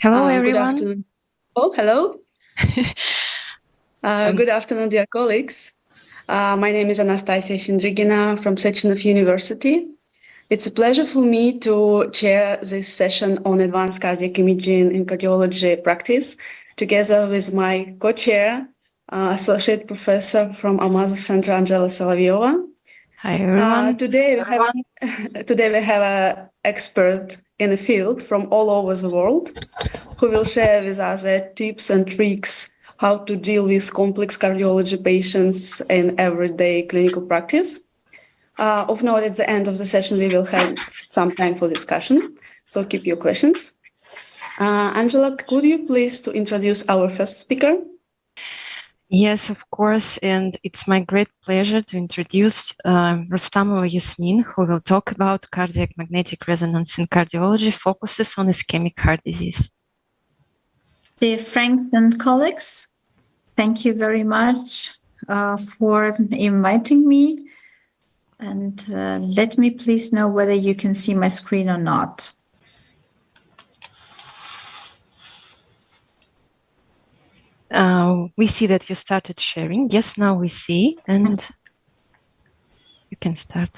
Hello, Good everyone. afternoon. Oh, hello. Good afternoon, dear colleagues. My name is Anastasia Shcendrygina from Sechenov University. It's a pleasure for me to chair this session on advanced cardiac imaging in cardiology practice, together with my co-chair, associate professor from Almazov Center, Angela Soloveva. Hi, everyone. Today we have an expert in the field from all over the world who will share with us their tips and tricks how to deal with complex cardiology patients in everyday clinical practice. Of note, at the end of the session, we will have some time for discussion, so keep your questions. Angela, could you please to introduce our first speaker? Yes, of course, and it's my great pleasure to introduce Rustamova Yasmin, who will talk about cardiac magnetic resonance in cardiology, focuses on ischemic heart disease. Dear friends and colleagues, thank you very much for inviting me. And let me please know whether you can see my screen or not. We see that you started sharing. Yes, now we see, and you can start.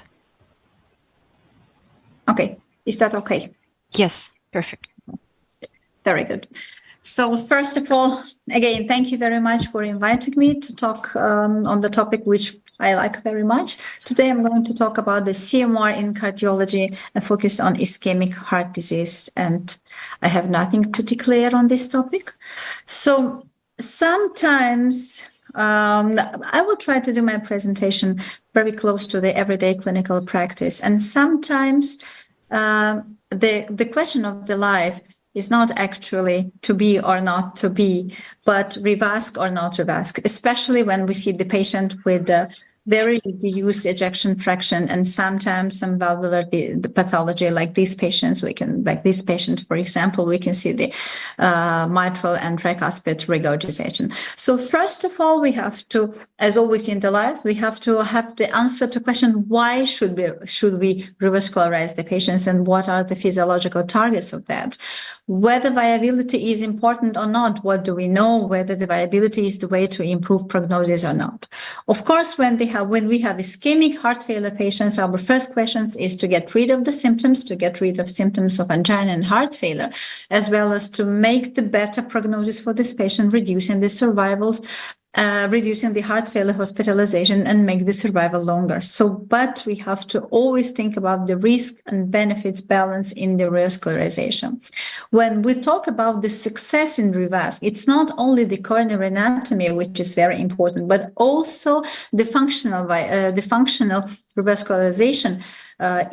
Okay, is that okay? Yes, perfect. Very good. So first of all, again, thank you very much for inviting me to talk on the topic which I like very much. Today I'm going to talk about the CMR in cardiology and focus on ischemic heart disease. And I have nothing to declare on this topic. So sometimes I will try to do my presentation very close to the everyday clinical practice. And sometimes the question of the life is not actually to be or not to be, but revasc or not revasc, especially when we see the patient with very reduced ejection fraction and sometimes some valvular pathology like these patients. Like this patient, for example, we can see the mitral and tricuspid regurgitation. So first of all, we have to, as always in the life, we have to have the answer to question, why should we revascularize the patients and what are the physiological targets of that? Whether viability is important or not, what do we know? Whether the viability is the way to improve prognosis or not? Of course, when we have ischemic heart failure patients, our first question is to get rid of the symptoms, to get rid of symptoms of angina and heart failure, as well as to make the better prognosis for this patient, reducing the survival, reducing the heart failure hospitalization and make the survival longer. So, but we have to always think about the risk and benefits balance in the revascularization. When we talk about the success in revasc, it's not only the coronary anatomy, which is very important, but also the functional revascularization.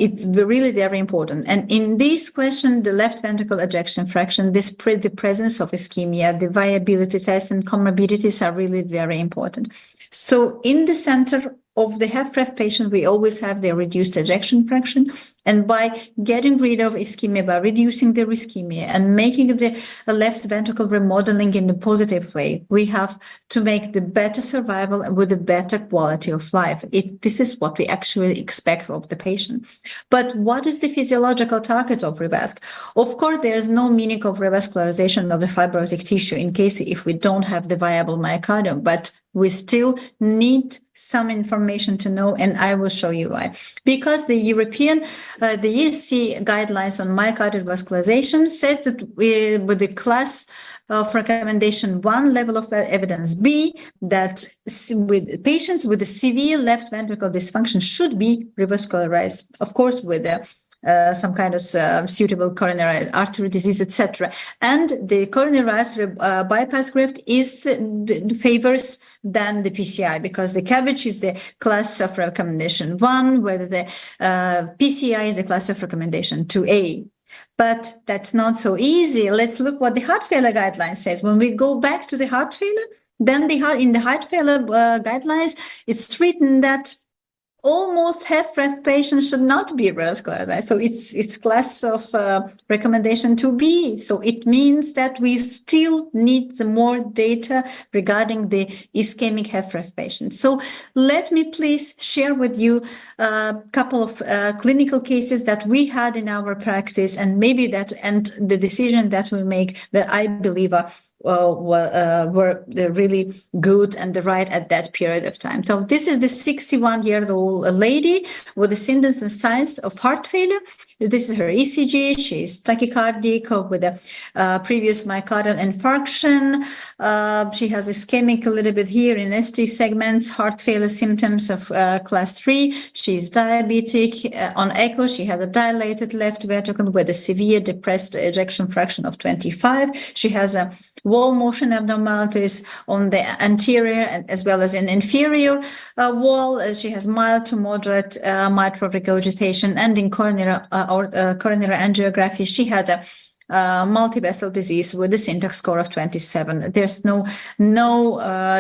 It's really very important. And in this question, the left ventricle ejection fraction, the presence of ischemia, the viability test and comorbidities are really very important. So in the center of the HFrEF patient, we always have the reduced ejection fraction. And by getting rid of ischemia, by reducing the ischemia and making the left ventricle remodeling in a positive way, we have to make the better survival with a better quality of life. This is what we actually expect of the patient. But what is the physiological target of revasc? Of course, there is no meaning of revascularization of the fibrotic tissue in case if we don't have the viable myocardium, but we still need some information to know, and I will show you why. Because the the ESC guidelines on myocardial vascularization says that with the class of recommendation 1, level of evidence B, that with patients with a severe left ventricle dysfunction should be revascularized, of course, with some kind of suitable coronary artery disease, etc. And the coronary artery bypass graft is the favors than the PCI, because the CABG is the class of recommendation 1, whether the PCI is the class of recommendation 2A. But that's not so easy. Let's look what the heart failure guideline says. When we go back to the heart failure, then in the heart failure guidelines, it's written that almost half of patients should not be revascularized. So it's class of recommendation 2B. So it means that we still need some more data regarding the ischemic HFrEF patients. So let me please share with you a couple of clinical cases that we had in our practice, and maybe that and the decision that we make that I believe were really good and the right at that period of time. So this is the 61-year-old lady with the symptoms and signs of heart failure. This is her ECG. She's tachycardic with a previous myocardial infarction. She has ischemic a little bit here in ST segments, heart failure symptoms of class 3. She's diabetic. On echo, she had a dilated left ventricle with a severe depressed ejection fraction of 25. She has a wall motion abnormalities on the anterior and as well as in inferior wall. She has mild to moderate mitral regurgitation, and in coronary angiography, she had a multivessel disease with a syntax score of 27. There's no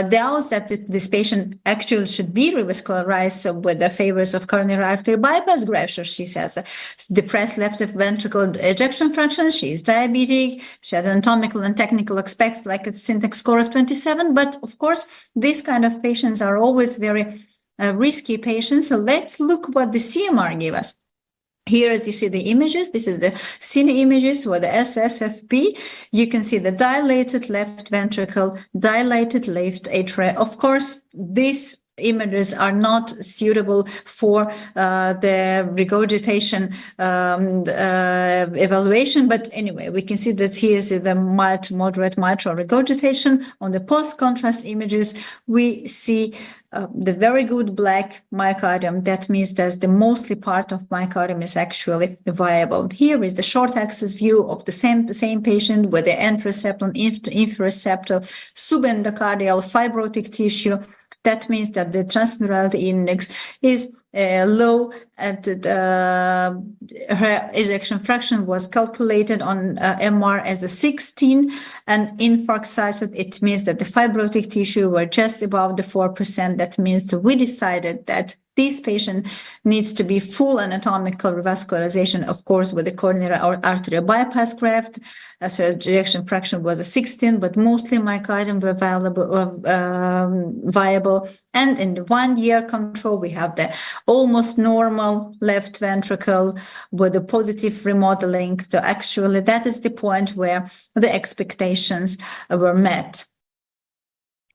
doubts that this patient actually should be revascularized with the favors of coronary artery bypass graft. She has a depressed left ventricle ejection fraction. She's diabetic. She had anatomical and technical aspects like a syntax score of 27. But of course, these kind of patients are always very risky patients. So let's look what the CMR gave us. Here, as you see the images, this is the cine images with the SSFP. You can see the dilated left ventricle, dilated left atria. Of course, these images are not suitable for the regurgitation evaluation. But anyway, we can see that here is the mild to moderate mitral regurgitation. On the post-contrast images, we see the very good black myocardium. That means that the mostly part of myocardium is actually viable. Here is the short axis view of the same patient with the enteroceptal, infraceptal, subendocardial fibrotic tissue. That means that the transmurality index is low, and her ejection fraction was calculated on MR as a 16, and infarct size. It means that the fibrotic tissue were just above the 4%. That means that we decided that this patient needs to be full anatomical revascularization, of course, with the coronary artery bypass graft, as her ejection fraction was a 16, but mostly myocardium were viable. And in the 1-year control, we have the almost normal left ventricle with a positive remodeling. So actually, that is the point where the expectations were met.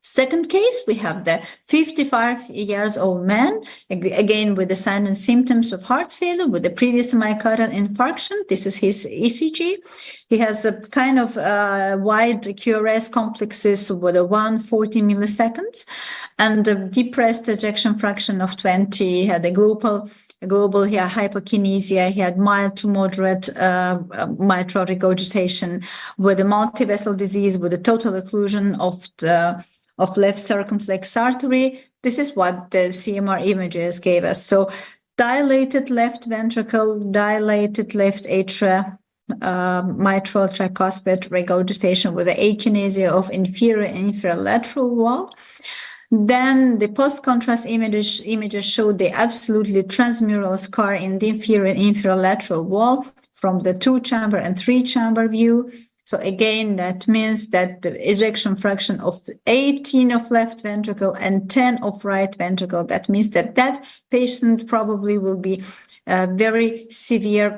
Second case, we have the 55-year-old man, again with the signs and symptoms of heart failure with the previous myocardial infarction. This is his ECG. He has a kind of wide QRS complexes with a 140 milliseconds and a depressed ejection fraction of 20. He had a global he had hypokinesia. He had mild to moderate mitral regurgitation with a multivessel disease with a total occlusion of left circumflex artery. This is what the CMR images gave us. So dilated left ventricle, dilated left atria, mitral tricuspid regurgitation with the akinesia of inferior and inferior lateral wall. Then the post-contrast images showed the absolutely transmural scar in the inferior and inferior lateral wall from the 2-chamber and 3-chamber view. So again, that means that the ejection fraction of 18 of left ventricle and 10 of right ventricle, that means that that patient probably will be a very severe,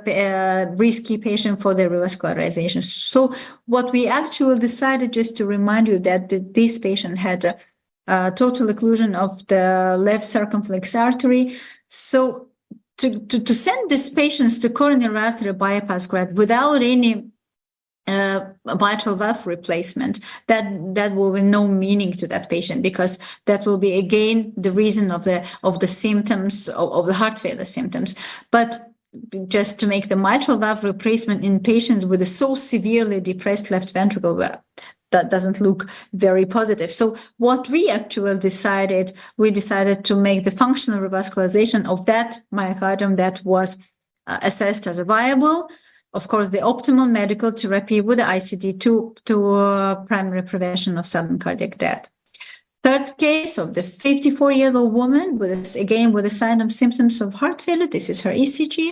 risky patient for the revascularization. So what we actually decided, just to remind you, that this patient had a total occlusion of the left circumflex artery. So to send these patients to coronary artery bypass graft without any mitral valve replacement, that will be no meaning to that patient, because that will be again the reason of the symptoms of the heart failure symptoms. But just to make the mitral valve replacement in patients with a so severely depressed left ventricle, that doesn't look very positive. So what we actually decided, to make the functional revascularization of that myocardium that was assessed as a viable. Of course, the optimal medical therapy with the ICD to primary prevention of sudden cardiac death. third case of the 54-year-old woman with, again, with the sign of symptoms of heart failure. This is her ECG.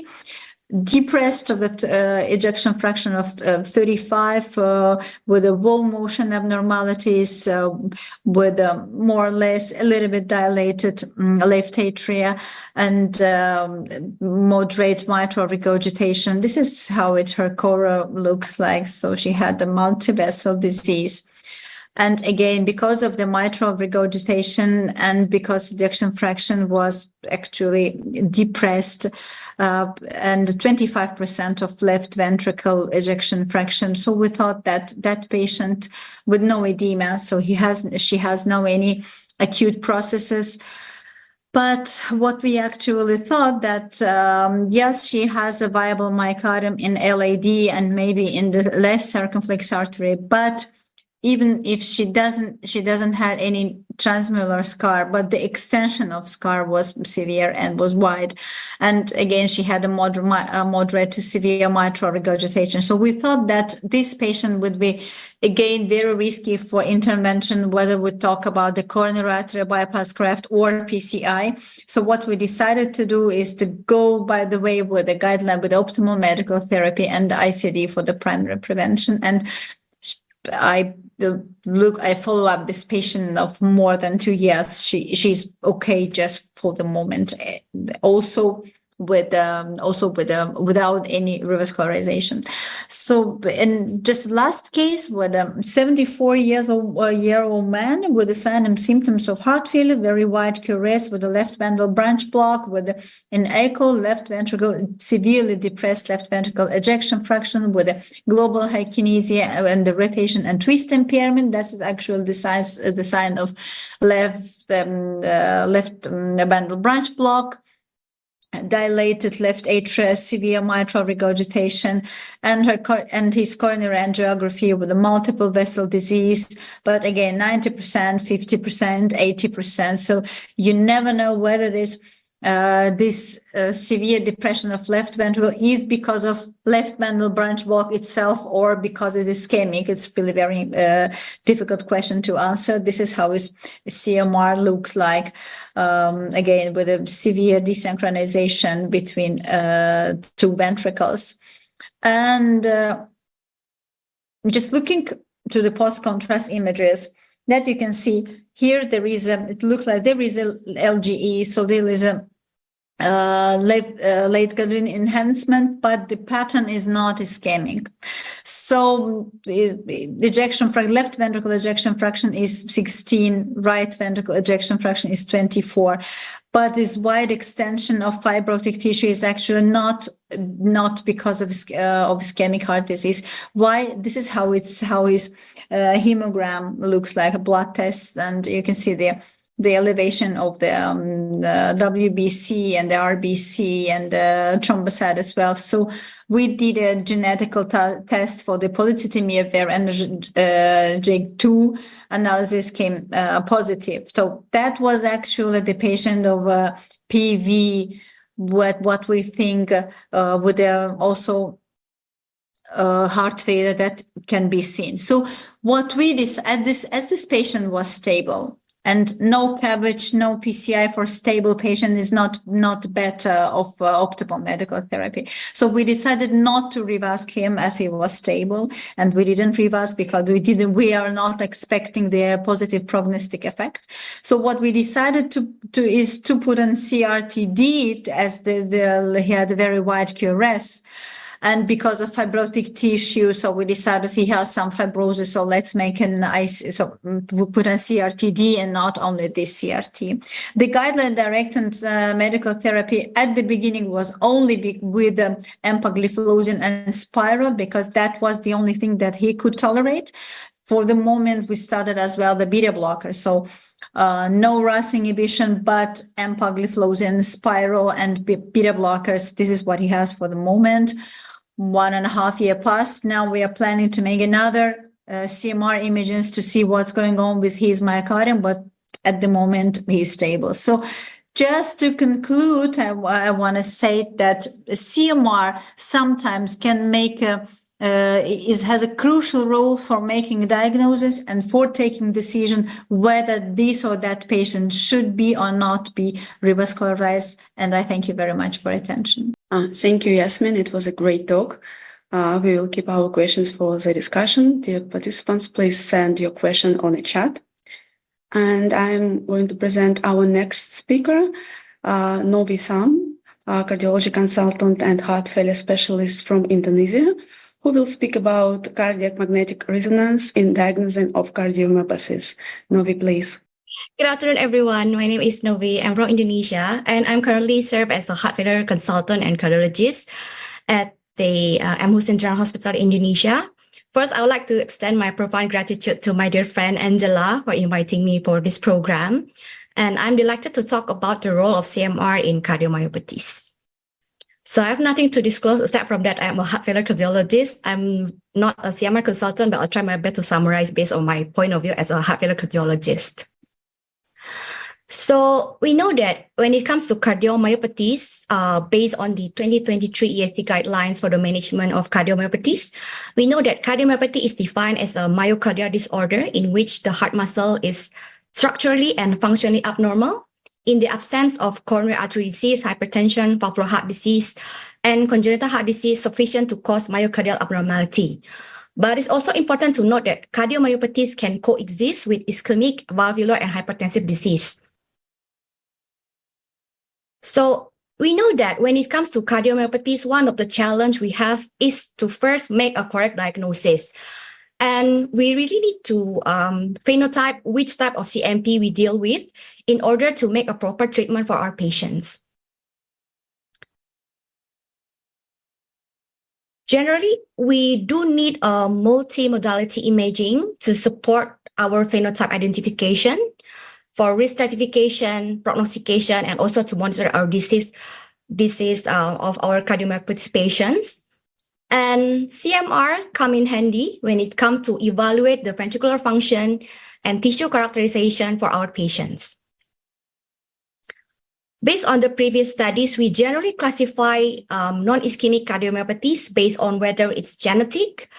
Depressed with ejection fraction of 35, with a wall motion abnormalities, with more or less a little bit dilated left atria and moderate mitral regurgitation. This is how her cora looks like. So she had a multivessel disease. And again, because of the mitral regurgitation and because ejection fraction was actually depressed, and 25% of left ventricle ejection fraction. So we thought that that patient with no edema, so she has no any acute processes. But what we actually thought that, yes, she has a viable myocardium in LAD and maybe in the left circumflex artery, but even if she doesn't have any transmural scar, but the extension of scar was severe and was wide. And again, she had a moderate to severe mitral regurgitation. So we thought that this patient would be, again, very risky for intervention, whether we talk about the coronary artery bypass graft or PCI. So what we decided to do is to go, by the way, with the guideline with optimal medical therapy and the ICD for the primary prevention. And I follow up this patient of more than 2 years. She's okay just for the moment. Also without any revascularization. So, and just last case with a 74-year-old man with the sign and symptoms of heart failure, very wide QRS with a left bundle branch block with an echo, left ventricle, severely depressed left ventricle ejection fraction with a global hykinesia and the rotation and twist impairment. That's actually the sign of left bundle branch block. Dilated left atria, severe mitral regurgitation, and his coronary angiography with a multiple vessel disease. But again, 90%, 50%, 80%. So you never know whether this severe depression of left ventricle is because of left bundle branch block itself or because it is ischemic. It's really very difficult question to answer. This is how his CMR looks like, again, with a severe desynchronization between two ventricles. And just looking to the post-contrast images, that you can see here, it looks like there is a LGE, so there is a late gadolinium enhancement, but the pattern is not ischemic. So the left ventricle ejection fraction is 16, right ventricle ejection fraction is 24. But this wide extension of fibrotic tissue is actually not because of ischemic heart disease. Why? This is how his hemogram looks like, a blood test, and you can see the elevation of the WBC and the RBC and the thrombocyte as well. So we did a genetical test for the polycythemia vera, and JAG2 analysis came positive. So that was actually the patient of PV, what we think with also heart failure that can be seen. So what we decided, as this patient was stable, and no CABG, no PCI for stable patient is not better of optimal medical therapy. So we decided not to revasc him as he was stable, and we didn't revasc because we are not expecting the positive prognostic effect. So what we decided to is to put on CRTD as he had a very wide QRS. And because of fibrotic tissue, so we decided he has some fibrosis, so let's make so we put on CRTD and not only this CRT. The guideline-directed medical therapy at the beginning was only with empagliflozin and Spiro, because that was the only thing that he could tolerate. For the moment, we started as well the beta blocker. So no RAS inhibition, but empagliflozin, Spiro, and beta blockers. This is what he has for the moment. 1.5 years past. Now we are planning to make another CMR images to see what's going on with his myocardium, but at the moment he's stable. So just to conclude, I want to say that CMR sometimes can make a has a crucial role for making a diagnosis and for taking decision whether this or that patient should be or not be revascularized. And I thank you very much for attention. Thank you, Yasmin. It was a great talk. We will keep our questions for the discussion. Dear participants, please send your question on the chat. And I'm going to present our next speaker, Novi Tham, cardiology consultant and heart failure specialist from Indonesia, who will speak about cardiac magnetic resonance in diagnosing of cardiomyopathies. Novi, please. Good afternoon, everyone. My name is Novi. I'm from Indonesia, and I'm currently served as a heart failure consultant and cardiologist at the M. Hussein General Hospital in Indonesia. First, I would like to extend my profound gratitude to my dear friend Angela for inviting me for this program. And I'm delighted to talk about the role of CMR in cardiomyopathies. So I have nothing to disclose except from that I'm a heart failure cardiologist. I'm not a CMR consultant, but I'll try my best to summarize based on my point of view as a heart failure cardiologist. So we know that when it comes to cardiomyopathies, based on the 2023 ESC guidelines for the management of cardiomyopathies, we know that cardiomyopathy is defined as a myocardial disorder in which the heart muscle is structurally and functionally abnormal in the absence of coronary artery disease, hypertension, valvular heart disease, and congenital heart disease sufficient to cause myocardial abnormality. But it's also important to note that cardiomyopathies can coexist with ischemic, valvular, and hypertensive disease. So we know that when it comes to cardiomyopathies, one of the challenges we have is to first make a correct diagnosis. And we really need to phenotype which type of CMP we deal with in order to make a proper treatment for our patients. Generally, we do need a multimodality imaging to support our phenotype identification for risk stratification, prognostication, and also to monitor our disease of our cardiomyopathy patients. And CMR come in handy when it comes to evaluate the ventricular function and tissue characterization for our patients. Based on the previous studies, we generally classify non-ischemic cardiomyopathies based on whether it's genetic,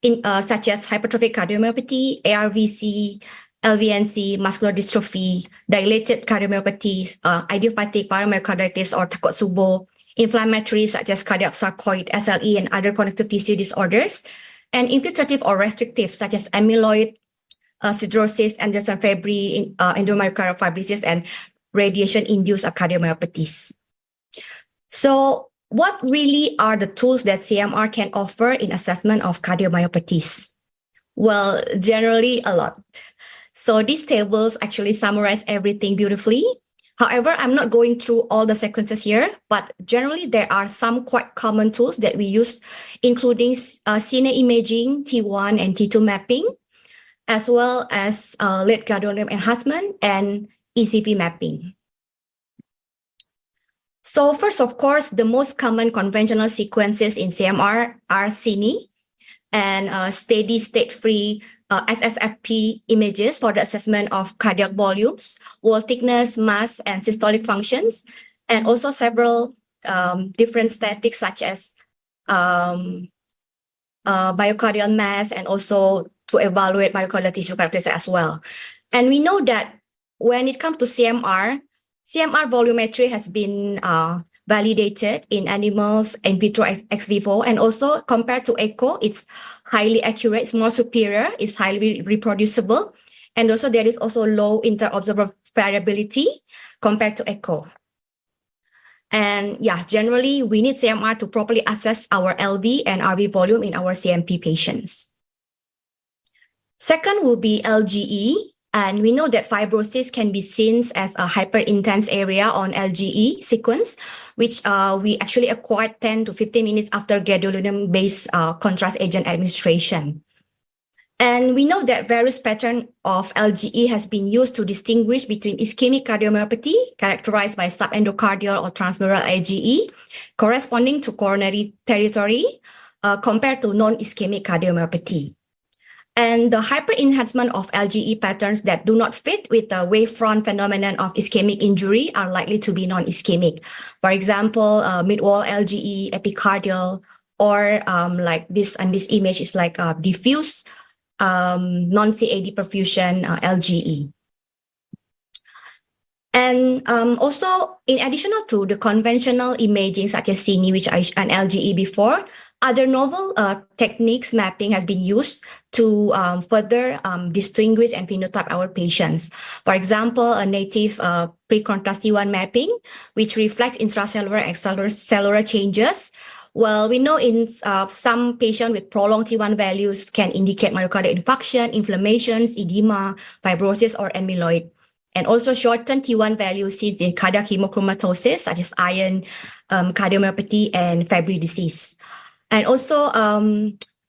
such as hypertrophic cardiomyopathy, ARVC, LVNC, muscular dystrophy, dilated cardiomyopathy, idiopathic pyromyocarditis or Takotsubo, inflammatory such as cardiac sarcoid, SLE, and other connective tissue disorders, and infiltrative or restrictive such as amyloid, cirrhosis, Anderson Fabry, endomyocardial fibrosis, and radiation-induced cardiomyopathies. So what really are the tools that CMR can offer in assessment of cardiomyopathies? Well, generally a lot. So these tables actually summarize everything beautifully. However, I'm not going through all the sequences here, but generally there are some quite common tools that we use, including cine imaging, T1 and T2 mapping, as well as late gadolinium enhancement and ECV mapping. So first, of course, the most common conventional sequences in CMR are cine and steady state-free SSFP images for the assessment of cardiac volumes, wall thickness, mass, and systolic functions, and also several different statistics such as myocardial mass, and also to evaluate myocardial tissue characteristics as well. And we know that when it comes to CMR volumetry has been validated in animals, in vitro, ex vivo, and also compared to echo, it's highly accurate, it's more superior, it's highly reproducible, and also there is also low inter-observer variability compared to echo. And yeah, generally we need CMR to properly assess our LV and RV volume in our CMP patients. Second will be LGE. And we know that fibrosis can be seen as a hyper-intense area on LGE sequence, which we actually acquired 10 to 15 minutes after gadolinium-based contrast agent administration. And we know that various patterns of LGE has been used to distinguish between ischemic cardiomyopathy, characterized by subendocardial or transmural LGE, corresponding to coronary territory, compared to non-ischemic cardiomyopathy. And the hyper-enhancement of LGE patterns that do not fit with the wavefront phenomenon of ischemic injury are likely to be non-ischemic. For example, mid-wall LGE, epicardial, or like this, and this image is like a diffuse non-CAD perfusion LGE. And also, in addition to the conventional imaging such as CINI, which and LGE before, other novel techniques mapping has been used to further distinguish and phenotype our patients. For example, a native pre-contrast T1 mapping, which reflects intracellular and extracellular changes. Well, we know in some patients with prolonged T1 values can indicate myocardial infarction, inflammations, edema, fibrosis, or amyloid. And also shortened T1 values seen in cardiac hemochromatosis, such as iron, cardiomyopathy, and Fabry disease. And also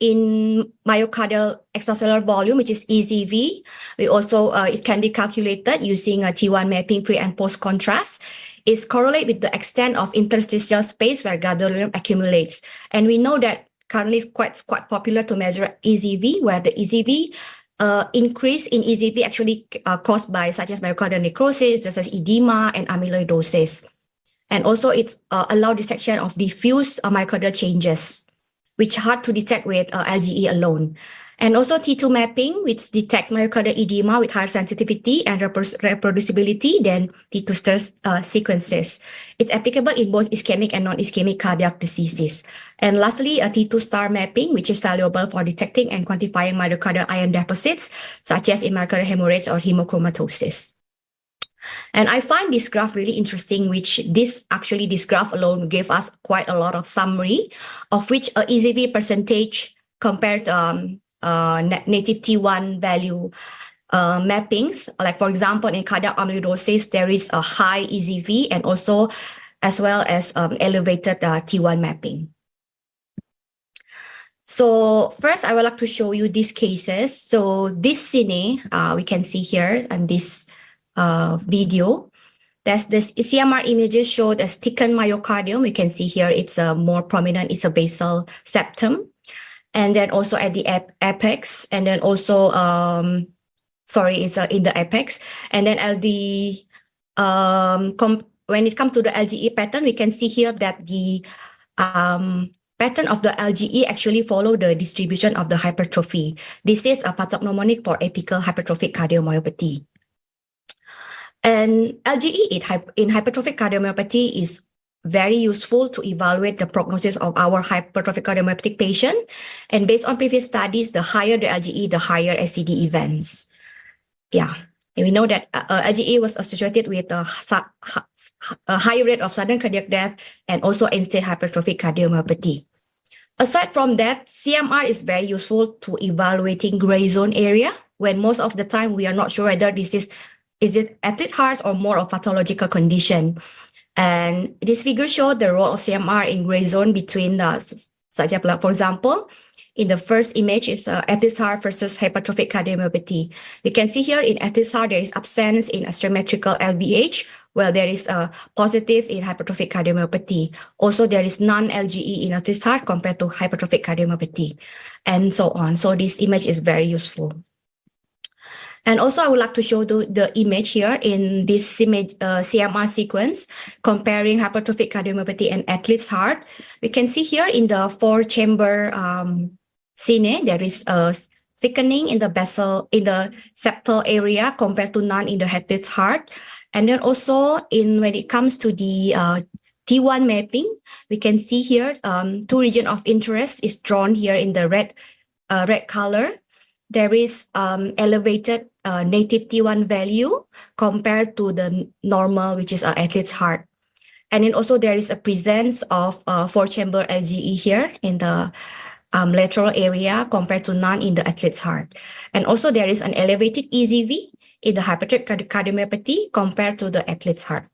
in myocardial extracellular volume, which is ECV, we also it can be calculated using a T1 mapping pre and post contrast. Is correlate with the extent of interstitial space where gadolinium accumulates. And we know that currently it's quite popular to measure ECV, where the ECV increase in ECV actually caused by such as myocardial necrosis, such as edema and amyloidosis. And also it's allow detection of diffuse myocardial changes, which hard to detect with LGE alone. And also T2 mapping, which detects myocardial edema with higher sensitivity and reproducibility than T2 star sequences. It's applicable in both ischemic and non-ischemic cardiac diseases. And lastly, a T2 star mapping, which is valuable for detecting and quantifying myocardial iron deposits, such as in myocardial hemorrhage or hemochromatosis. And I find this graph really interesting, which this graph alone gave us quite a lot of summary of which ECV percentage compared to native T1 value mappings. Like for example, in cardiac amyloidosis, there is a high ECV and also as well as elevated T1 mapping. So first, I would like to show you these cases. So this cine, we can see here in this video. There's this CMR images showed as thickened myocardium. We can see here it's more prominent, it's a basal septum. And then also at the apex, and then also, it's in the apex. And then when it comes to the LGE pattern, we can see here that the pattern of the LGE actually follow the distribution of the hypertrophy. This is a pathognomonic for apical hypertrophic cardiomyopathy. And LGE in hypertrophic cardiomyopathy is very useful to evaluate the prognosis of our hypertrophic cardiomyopathic patient. And based on previous studies, the higher the LGE, the higher SCD events. Yeah, and we know that LGE was associated with a higher rate of sudden cardiac death and also end-stage hypertrophic cardiomyopathy. Aside from that, CMR is very useful to evaluating gray zone area, when most of the time we are not sure whether this is it athlete heart or more of pathological condition. And this figure shows the role of CMR in gray zone between such as, for example, in the first image is athlete heart versus hypertrophic cardiomyopathy. We can see here in athlete heart, there is absence in asymmetrical LVH, while there is a positive in hypertrophic cardiomyopathy. Also, there is non-LGE in athlete heart compared to hypertrophic cardiomyopathy, and so on. So this image is very useful. And also, I would like to show the image here in this image, CMR sequence, comparing hypertrophic cardiomyopathy and athlete's heart. We can see here in the 4-chamber cine, there is a thickening in the septal area compared to none in the athlete's heart. And then also, when it comes to the T1 mapping, we can see here 2 regions of interest is drawn here in the red color. There is elevated native T1 value compared to the normal, which is athlete's heart. And then also there is a presence of 4-chamber LGE here in the lateral area compared to none in the athlete's heart. And also there is an elevated ECV in the hypertrophic cardiomyopathy compared to the athlete's heart.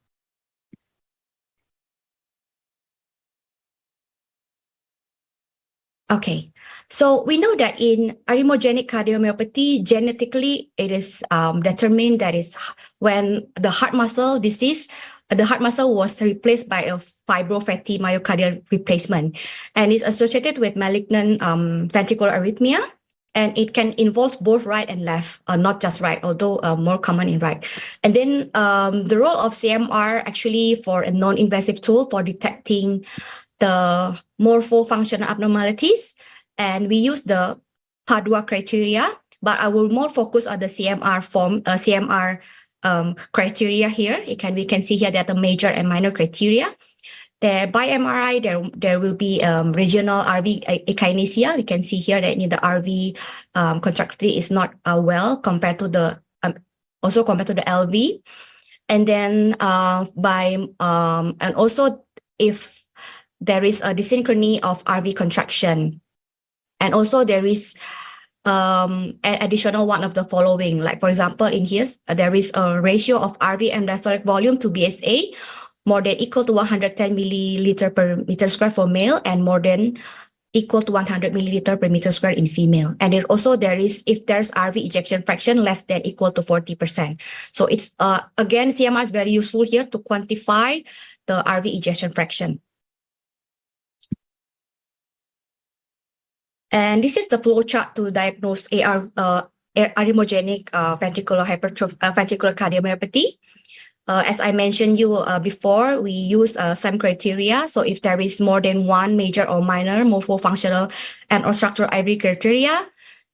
Okay, so we know that in arrhythmogenic cardiomyopathy, genetically it is determined that is when the heart muscle disease, the heart muscle was replaced by a fibrofatty myocardial replacement, and is associated with malignant ventricular arrhythmia, and it can involve both right and left, not just right, although more common in right. And then the role of CMR actually for a non-invasive tool for detecting the morpho-functional abnormalities, and we use the Padua criteria, but I will more focus on the CMR criteria here. We can see here that the major and minor criteria. There by MRI, there will be regional RV akinesia. We can see here that in the RV contractility is not well compared to the also compared to the LV. And then and also if there is a dysynchrony of RV contraction, and also there is an additional one of the following, like for example in here there is a ratio of RV and diastolic volume to BSA more than equal to 110 milliliter per meter square for male and more than equal to 100 milliliter per meter square in female. And then also there is, if there's RV ejection fraction less than equal to 40%. So it's again, CMR is very useful here to quantify the RV ejection fraction. And this is the flow chart to diagnose arrhythmogenic ventricular cardiomyopathy. As I mentioned you before, we use some criteria. So if there is more than one major or minor morpho-functional and or structural IVD criteria,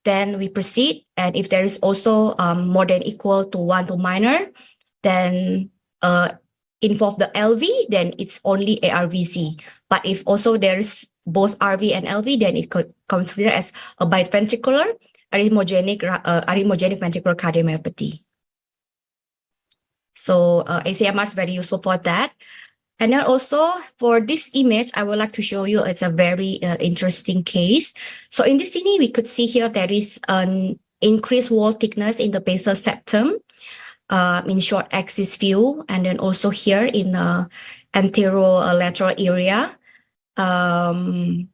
then we proceed. And if there is also more than equal to 1 to minor, then involve the LV, then it's only ARVC. But if also there's both RV and LV, then it could consider as a biventricular arrhythmogenic ventricular cardiomyopathy. So ACMR is very useful for that. And then also for this image, I would like to show you, it's a very interesting case. So in this scene, we could see here there is an increased wall thickness in the basal septum in short axis view, and then also here in the anterolateral area. And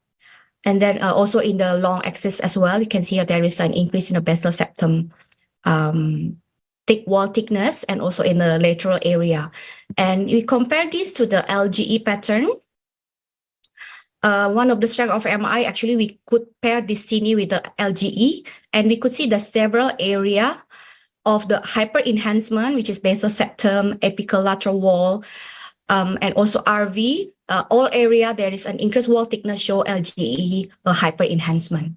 then also in the long axis as well, you can see here there is an increase in the basal septum thick wall thickness and also in the lateral area. And we compare this to the LGE pattern. One of the strength of MRI, actually, we could pair this CINI with the LGE, and we could see the several area of the hyper enhancement, which is basal septum, apical lateral wall, and also RV. All area there is an increased wall thickness show LGE hyper enhancement.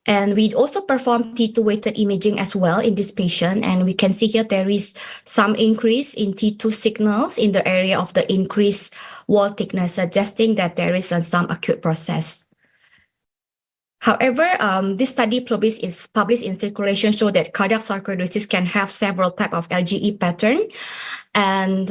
And we also perform T2 weighted imaging as well in this patient. And we can see here there is some increase in T2 signals in the area of the increased wall thickness, suggesting that there is some acute process. However, this study published in Circulation show that cardiac sarcoidosis can have several types of LGE pattern. And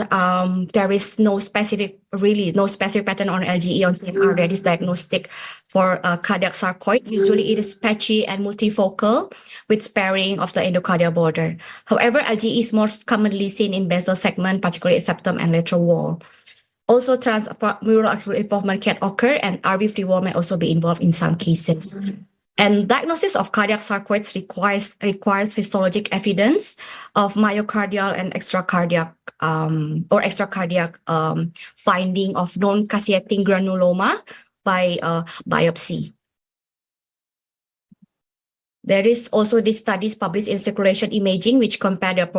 there is no specific pattern on LGE on CMR that is diagnostic for cardiac sarcoid. Usually it is patchy and multifocal with sparing of the endocardial border. However, LGE is most commonly seen in basal segment, particularly septum and lateral wall. Also, transmural involvement can occur, and RV free wall may also be involved in some cases. And diagnosis of cardiac sarcoids requires histologic evidence of myocardial and extracardiac finding of non-caseating granuloma by biopsy. There is also these studies published in Circulation Imaging, which compare the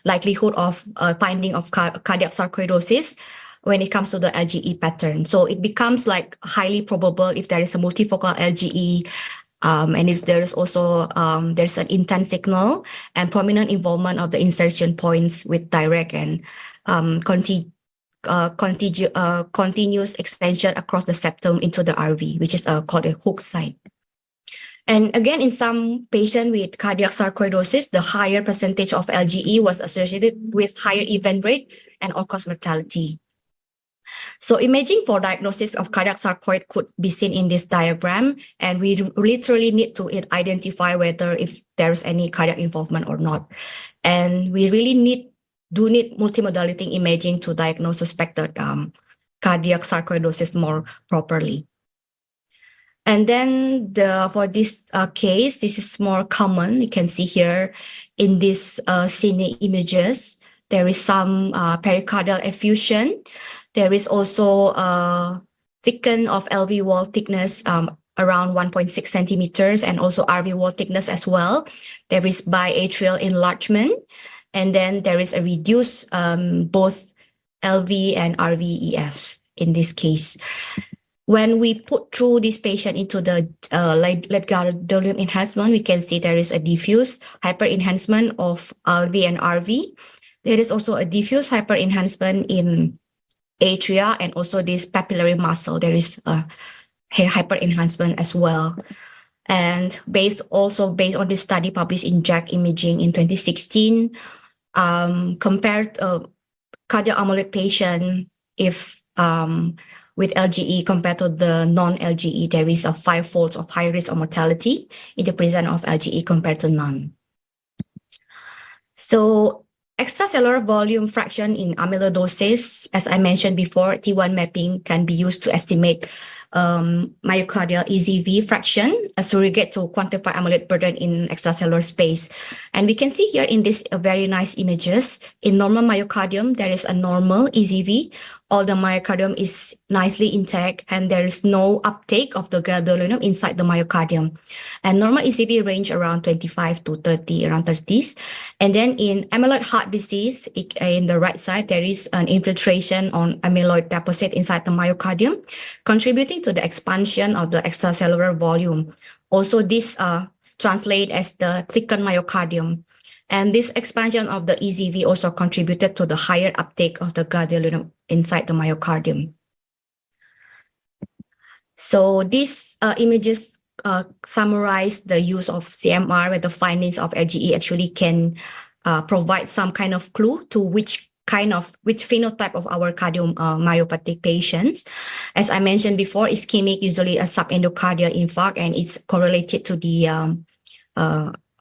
likelihood of finding of cardiac sarcoidosis when it comes to the LGE pattern. So it becomes like highly probable if there is a multifocal LGE, and if there is also there's an intense signal and prominent involvement of the insertion points with direct and continuous extension across the septum into the RV, which is called a hook site. And again, in some patients with cardiac sarcoidosis, the higher percentage of LGE was associated with higher event rate and all-cause mortality. So imaging for diagnosis of cardiac sarcoid could be seen in this diagram, and we literally need to identify whether if there's any cardiac involvement or not. And we really need multimodality imaging to diagnose suspected cardiac sarcoidosis more properly. And then for this case, this is more common. You can see here in this CINE images, there is some pericardial effusion. There is also thicken of LV wall thickness around 1.6 centimeters, and also RV wall thickness as well. There is biatrial enlargement. And then there is a reduced both LV and RVEF in this case. When we put through this patient into the lead gadolinium enhancement, we can see there is a diffuse hyper-enhancement of LV and RV. There is also a diffuse hyper-enhancement in atria and also this papillary muscle. There is a hyper-enhancement as well. And based on this study published in JACC Imaging in 2016, compared cardiac amyloid patient, if with LGE compared to the non-LGE, there is a 5-fold of high risk of mortality in the presence of LGE compared to none. So extracellular volume fraction in amyloidosis, as I mentioned before, T1 mapping can be used to estimate myocardial EZV fraction, a surrogate to quantify amyloid burden in extracellular space. And we can see here in this very nice images, in normal myocardium, there is a normal EZV. All the myocardium is nicely intact and there is no uptake of the gadolinium inside the myocardium. And normal ECV range around 25 to 30, around 30s. And then in amyloid heart disease, in the right side, there is an infiltration on amyloid deposit inside the myocardium, contributing to the expansion of the extracellular volume. Also, this translate as the thickened myocardium. And this expansion of the EZV also contributed to the higher uptake of the gadolinium inside the myocardium. So these images summarize the use of CMR, where the findings of LGE actually can provide some kind of clue to which phenotype of our cardiomyopathic patients. As I mentioned before, ischemic usually a subendocardial infarct, and it's correlated to the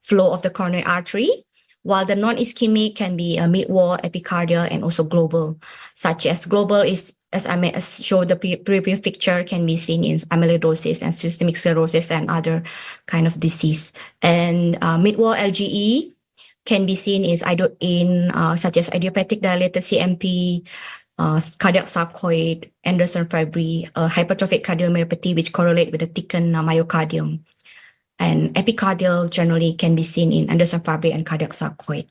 flow of the coronary artery, while the non-ischemic can be a mid-wall, epicardial, and also global, such as global is, as I showed the previous picture, can be seen in amyloidosis and systemic sclerosis and other kind of disease. And mid-wall LGE can be seen in such as idiopathic dilated CMP, cardiac sarcoid, Anderson fibri, hypertrophic cardiomyopathy, which correlate with the thickened myocardium. And epicardial generally can be seen in Anderson fibri and cardiac sarcoid.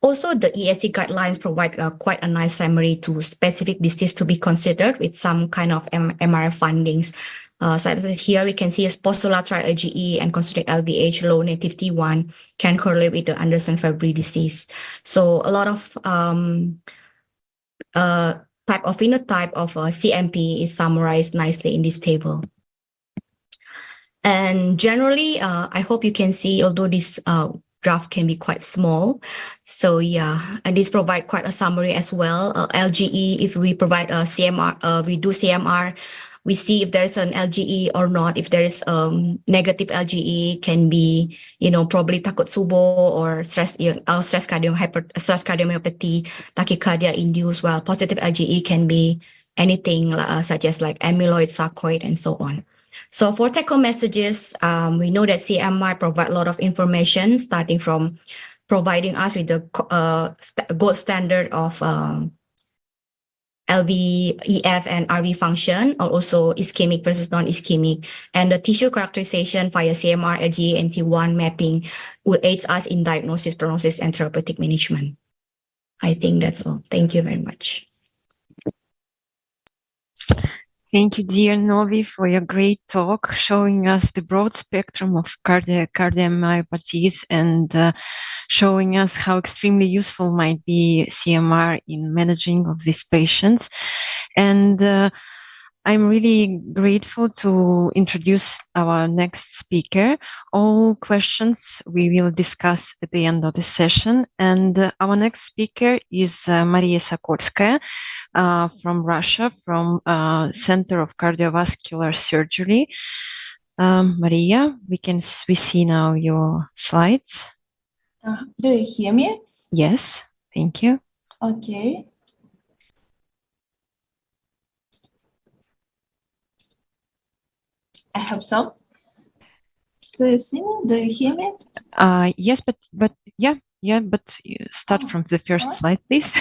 Also, the ESC guidelines provide quite a nice summary to specific disease to be considered with some kind of MRI findings. So here we can see as post-lateral LGE and concentric LVH, low native T1 can correlate with the Anderson fibri disease. So a lot of type of phenotype of CMP is summarized nicely in this table. And generally, I hope you can see, although this graph can be quite small. So yeah, and this provide quite a summary as well. LGE, if we provide a CMR, we do CMR, we see if there's an LGE or not. If there is negative LGE, can be, probably Takotsubo or stress cardiomyopathy, tachycardia induced, while positive LGE can be anything such as like amyloid, sarcoid, and so on. So for take-home messages, we know that CMR provide a lot of information, starting from providing us with the gold standard of LV, EF, and RV function, or also ischemic versus non-ischemic. And the tissue characterization via CMR, LGE, and T1 mapping will aid us in diagnosis, prognosis, and therapeutic management. I think that's all. Thank you very much. Thank you, dear Novi, for your great talk, showing us the broad spectrum of cardiomyopathies and showing us how extremely useful might be CMR in managing of these patients. And I'm really grateful to introduce our next speaker. All questions we will discuss at the end of the session. And our next speaker is Maria Sokolskaya from Russia, from Center of Cardiovascular Surgery. Maria, we see now your slides. Do you hear me? Yes, thank you. Okay. I hope so. Do you see me? Do you hear me? Yes, but yeah, but you start from the first slide, please.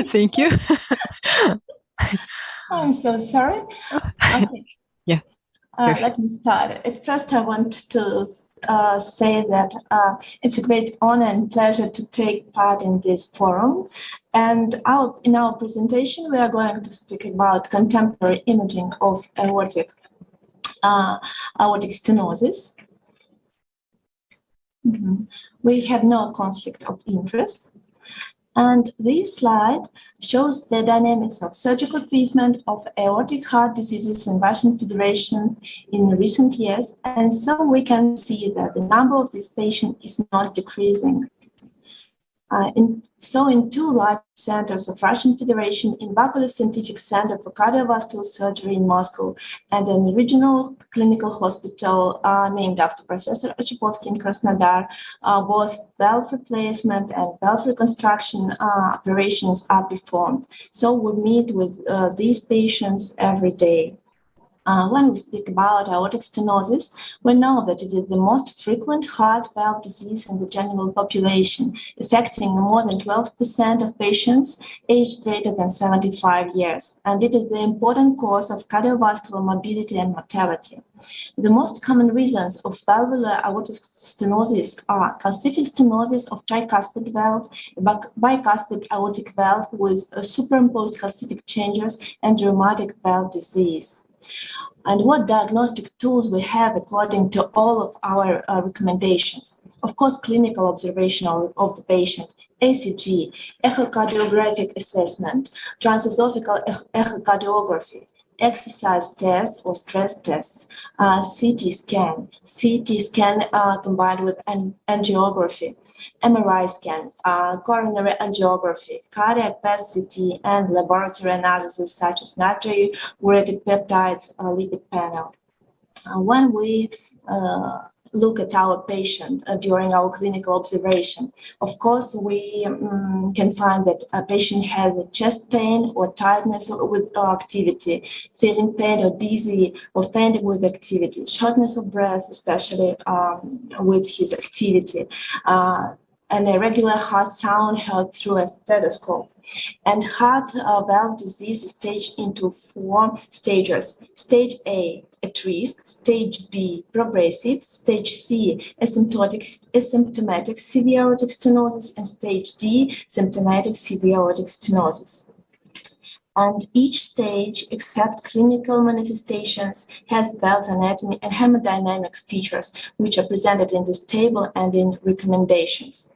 Thank you. I'm so sorry. Okay. Yeah. Let me start. At first, I want to say that it's a great honor and pleasure to take part in this forum. And in our presentation, we are going to speak about contemporary imaging of aortic stenosis. We have no conflict of interest. And this slide shows the dynamics of surgical treatment of aortic heart diseases in Russian Federation in recent years. And so we can see that the number of these patients is not decreasing. In two large centers of Russian Federation, in Bakalov Scientific Center for Cardiovascular Surgery in Moscow, and an regional clinical hospital named after Professor Ochakovsky in Krasnodar, both valve replacement and valve reconstruction operations are performed. So we meet with these patients every day. When we speak about aortic stenosis, we know that it is the most frequent heart valve disease in the general population, affecting more than 12% of patients aged greater than 75 years, and it is the important cause of cardiovascular morbidity and mortality. The most common reasons of valvular aortic stenosis are calcific stenosis of tricuspid valve, bicuspid aortic valve with superimposed calcific changes, and rheumatic valve disease. And what diagnostic tools we have according to all of our recommendations? Of course, clinical observation of the patient, ECG, echocardiographic assessment, transesophageal echocardiography, exercise tests or stress tests, CT scan combined with angiography, MRI scan, coronary angiography, cardiac PET-CT, and laboratory analysis such as natriuretic peptides, lipid panel. When we look at our patient during our clinical observation, of course, we can find that a patient has a chest pain or tightness with activity, feeling pain or dizzy or fainting with activity, shortness of breath, especially with his activity, and irregular heart sound heard through a stethoscope. And heart valve disease is staged into 4 stages. Stage A, at risk. Stage B, progressive. Stage C, asymptomatic severe aortic stenosis. And stage D, symptomatic severe aortic stenosis. And each stage, except clinical manifestations, has valve anatomy and hemodynamic features, which are presented in this table and in recommendations.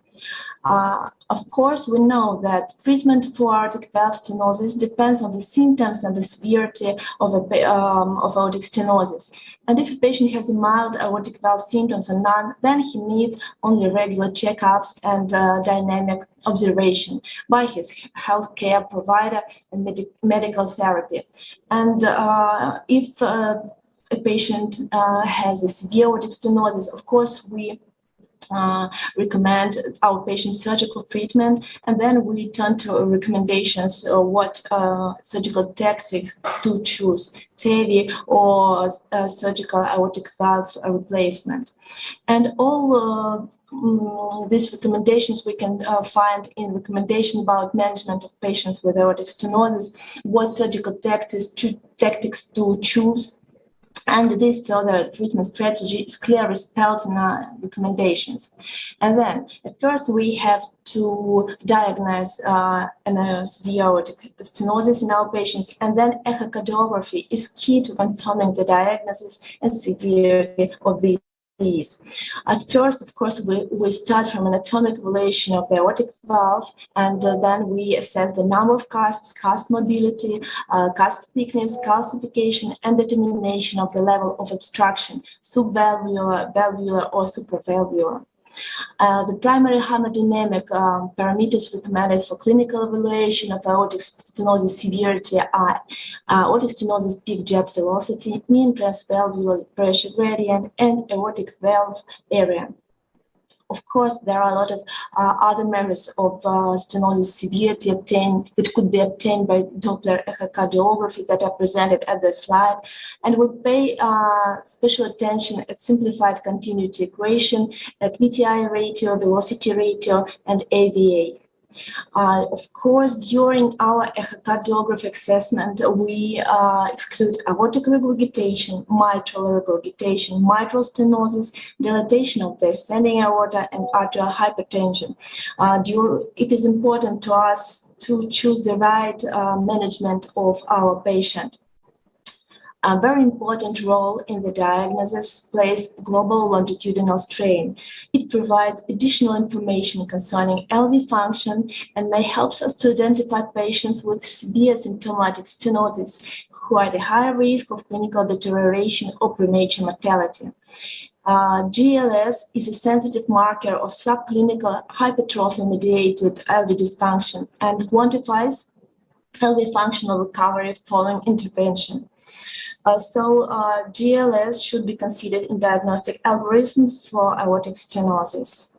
Of course, we know that treatment for aortic valve stenosis depends on the symptoms and the severity of aortic stenosis. And if a patient has a mild aortic valve symptoms or none, then he needs only regular checkups and dynamic observation by his healthcare provider and medical therapy. And if a patient has a severe aortic stenosis, of course, we recommend our patient surgical treatment, and then we turn to recommendations of what surgical tactics to choose, TAVI or surgical aortic valve replacement. And all these recommendations we can find in recommendation about management of patients with aortic stenosis, what surgical tactics to choose. And this further treatment strategy is clearly spelled in our recommendations. And then, at first, we have to diagnose severe aortic stenosis in our patients, and then echocardiography is key to confirming the diagnosis and severity of these disease. At first, of course, we start from anatomic evaluation of the aortic valve, and then we assess the number of cusps, cusp mobility, cusp thickness, calcification, and determination of the level of obstruction, subvalvular, valvular, or supravalvular. The primary hemodynamic parameters recommended for clinical evaluation of aortic stenosis severity are aortic stenosis peak jet velocity, mean transvalvular pressure gradient, and aortic valve area. Of course, there are a lot of other measures of stenosis severity that could be obtained by Doppler echocardiography that are presented at the slide. And we pay special attention at simplified continuity equation, at VTI ratio, velocity ratio, and AVA. Of course, during our echocardiography assessment, we exclude aortic regurgitation, mitral regurgitation, mitral stenosis, dilatation of the ascending aorta, and arterial hypertension. It is important to us to choose the right management of our patient. A very important role in the diagnosis plays global longitudinal strain. It provides additional information concerning LV function and may help us to identify patients with severe symptomatic stenosis who are at a higher risk of clinical deterioration or premature mortality. GLS is a sensitive marker of subclinical hypertrophy-mediated LV dysfunction and quantifies LV functional recovery following intervention. GLS should be considered in diagnostic algorithms for aortic stenosis.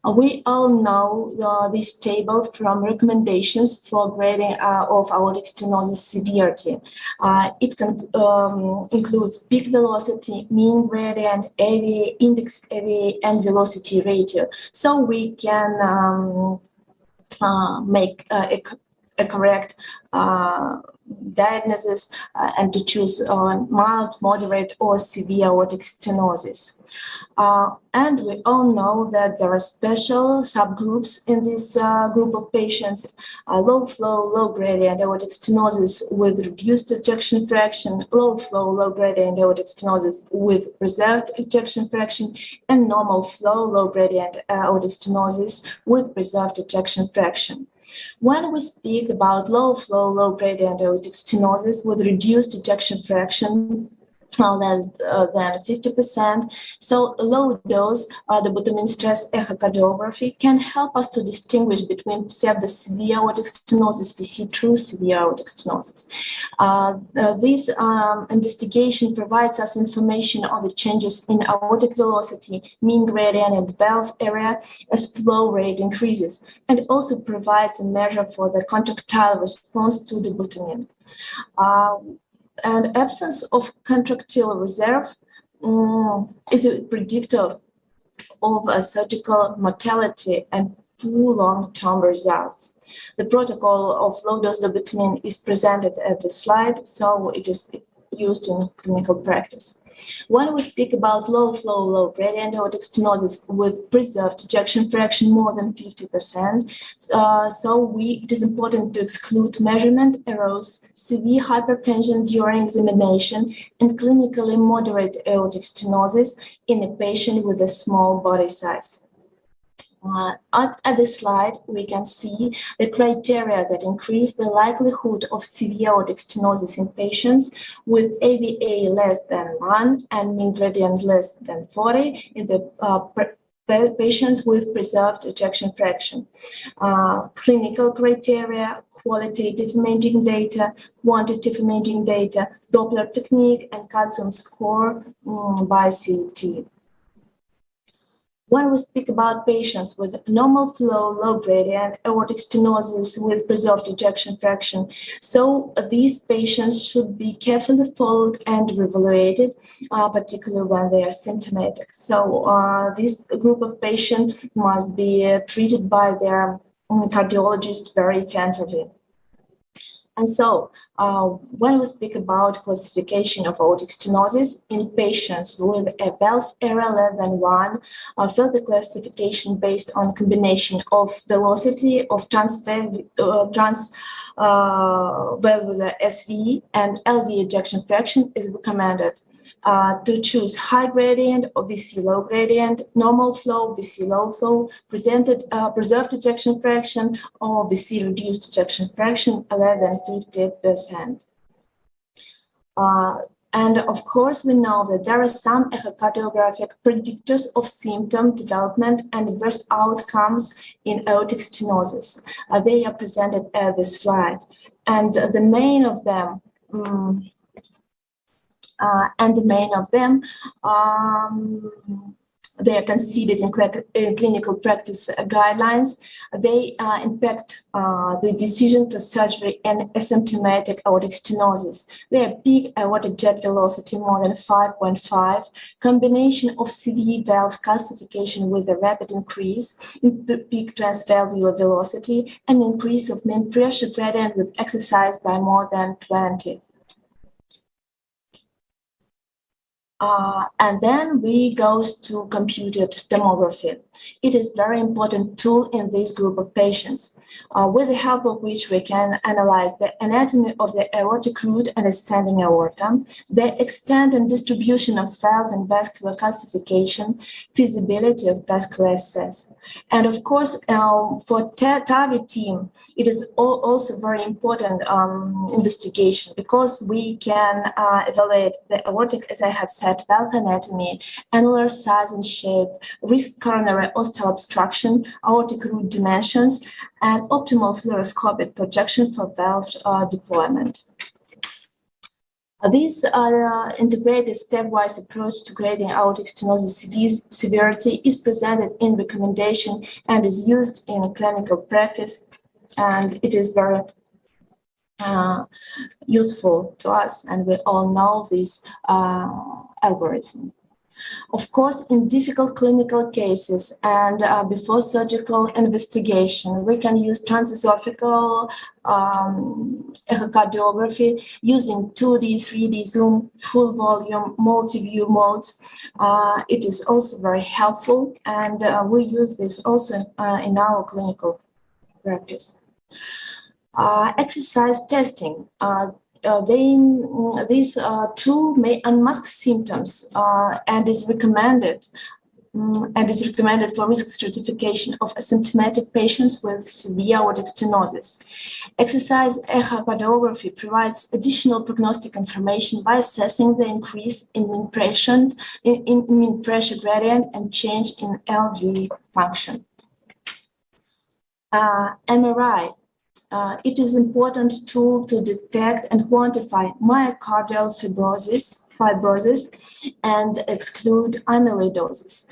We all know this table from recommendations for grading of aortic stenosis severity. It includes peak velocity, mean gradient, AV, index AV, and velocity ratio. So we can make a correct diagnosis and to choose mild, moderate, or severe aortic stenosis. And we all know that there are special subgroups in this group of patients: low flow, low gradient aortic stenosis with reduced ejection fraction, low flow, low gradient aortic stenosis with preserved ejection fraction, and normal flow, low gradient aortic stenosis with preserved ejection fraction. When we speak about low flow, low gradient aortic stenosis with reduced ejection fraction, less than 50%. So low dose, the bottom stress echocardiography can help us to distinguish between pseudo-severe aortic stenosis, we see true severe aortic stenosis. This investigation provides us information on the changes in aortic velocity, mean gradient, and valve area as flow rate increases, and also provides a measure for the contractile response to the butamine. And absence of contractile reserve is a predictor of a surgical mortality and poor long-term results. The protocol of low-dose dobutamine is presented at the slide, so it is used in clinical practice. When we speak about low flow, low gradient aortic stenosis with preserved ejection fraction more than 50%, it is important to exclude measurement errors, severe hypertension during examination, and clinically moderate aortic stenosis in a patient with a small body size. At the slide, we can see the criteria that increase the likelihood of severe aortic stenosis in patients with AVA less than 1 and mean gradient less than 40 in the patients with preserved ejection fraction. Clinical criteria, qualitative imaging data, quantitative imaging data, Doppler technique, and calcium score by CT. When we speak about patients with normal flow, low gradient aortic stenosis with preserved ejection fraction, so these patients should be carefully followed and reevaluated, particularly when they are symptomatic. So this group of patients must be treated by their cardiologist very attentively. And so when we speak about classification of aortic stenosis in patients with a valve area less than 1, further classification based on combination of velocity of transvalvular SV and LV ejection fraction is recommended. To choose high gradient or VC low gradient, normal flow, VC low flow, preserved ejection fraction, or VC reduced ejection fraction, less than 50%. And of course, we know that there are some echocardiographic predictors of symptom development and adverse outcomes in aortic stenosis. They are presented at this slide. And the main of them they are considered in clinical practice guidelines. They impact the decision for surgery and asymptomatic aortic stenosis. They are peak aortic jet velocity more than 5.5, combination of CV valve calcification with a rapid increase in peak transvalvular velocity and increase of mean pressure gradient with exercise by more than 20. And then we goes to computed tomography. It is very important tool in this group of patients, with the help of which we can analyze the anatomy of the aortic root and ascending aorta, the extent and distribution of valve and vascular calcification, feasibility of vascular access. And of course, for target team, it is also very important investigation, because we can evaluate the aortic, as I have said, valve anatomy, annular size and shape, risk coronary ostial obstruction, aortic root dimensions, and optimal fluoroscopic projection for valve deployment. This integrated stepwise approach to grading aortic stenosis severity is presented in recommendation and is used in clinical practice, and it is very useful to us, and we all know this algorithm. Of course, in difficult clinical cases and before surgical investigation, we can use transesophageal echocardiography using 2D, 3D zoom, full volume, multi-view modes. It is also very helpful, and we use this also in our clinical practice. Exercise testing. This tool may unmask symptoms and is recommended for risk stratification of asymptomatic patients with severe aortic stenosis. Exercise echocardiography provides additional prognostic information by assessing the increase in mean pressure gradient and change in LV function. MRI. It is an important tool to detect and quantify myocardial fibrosis and exclude amyloidosis.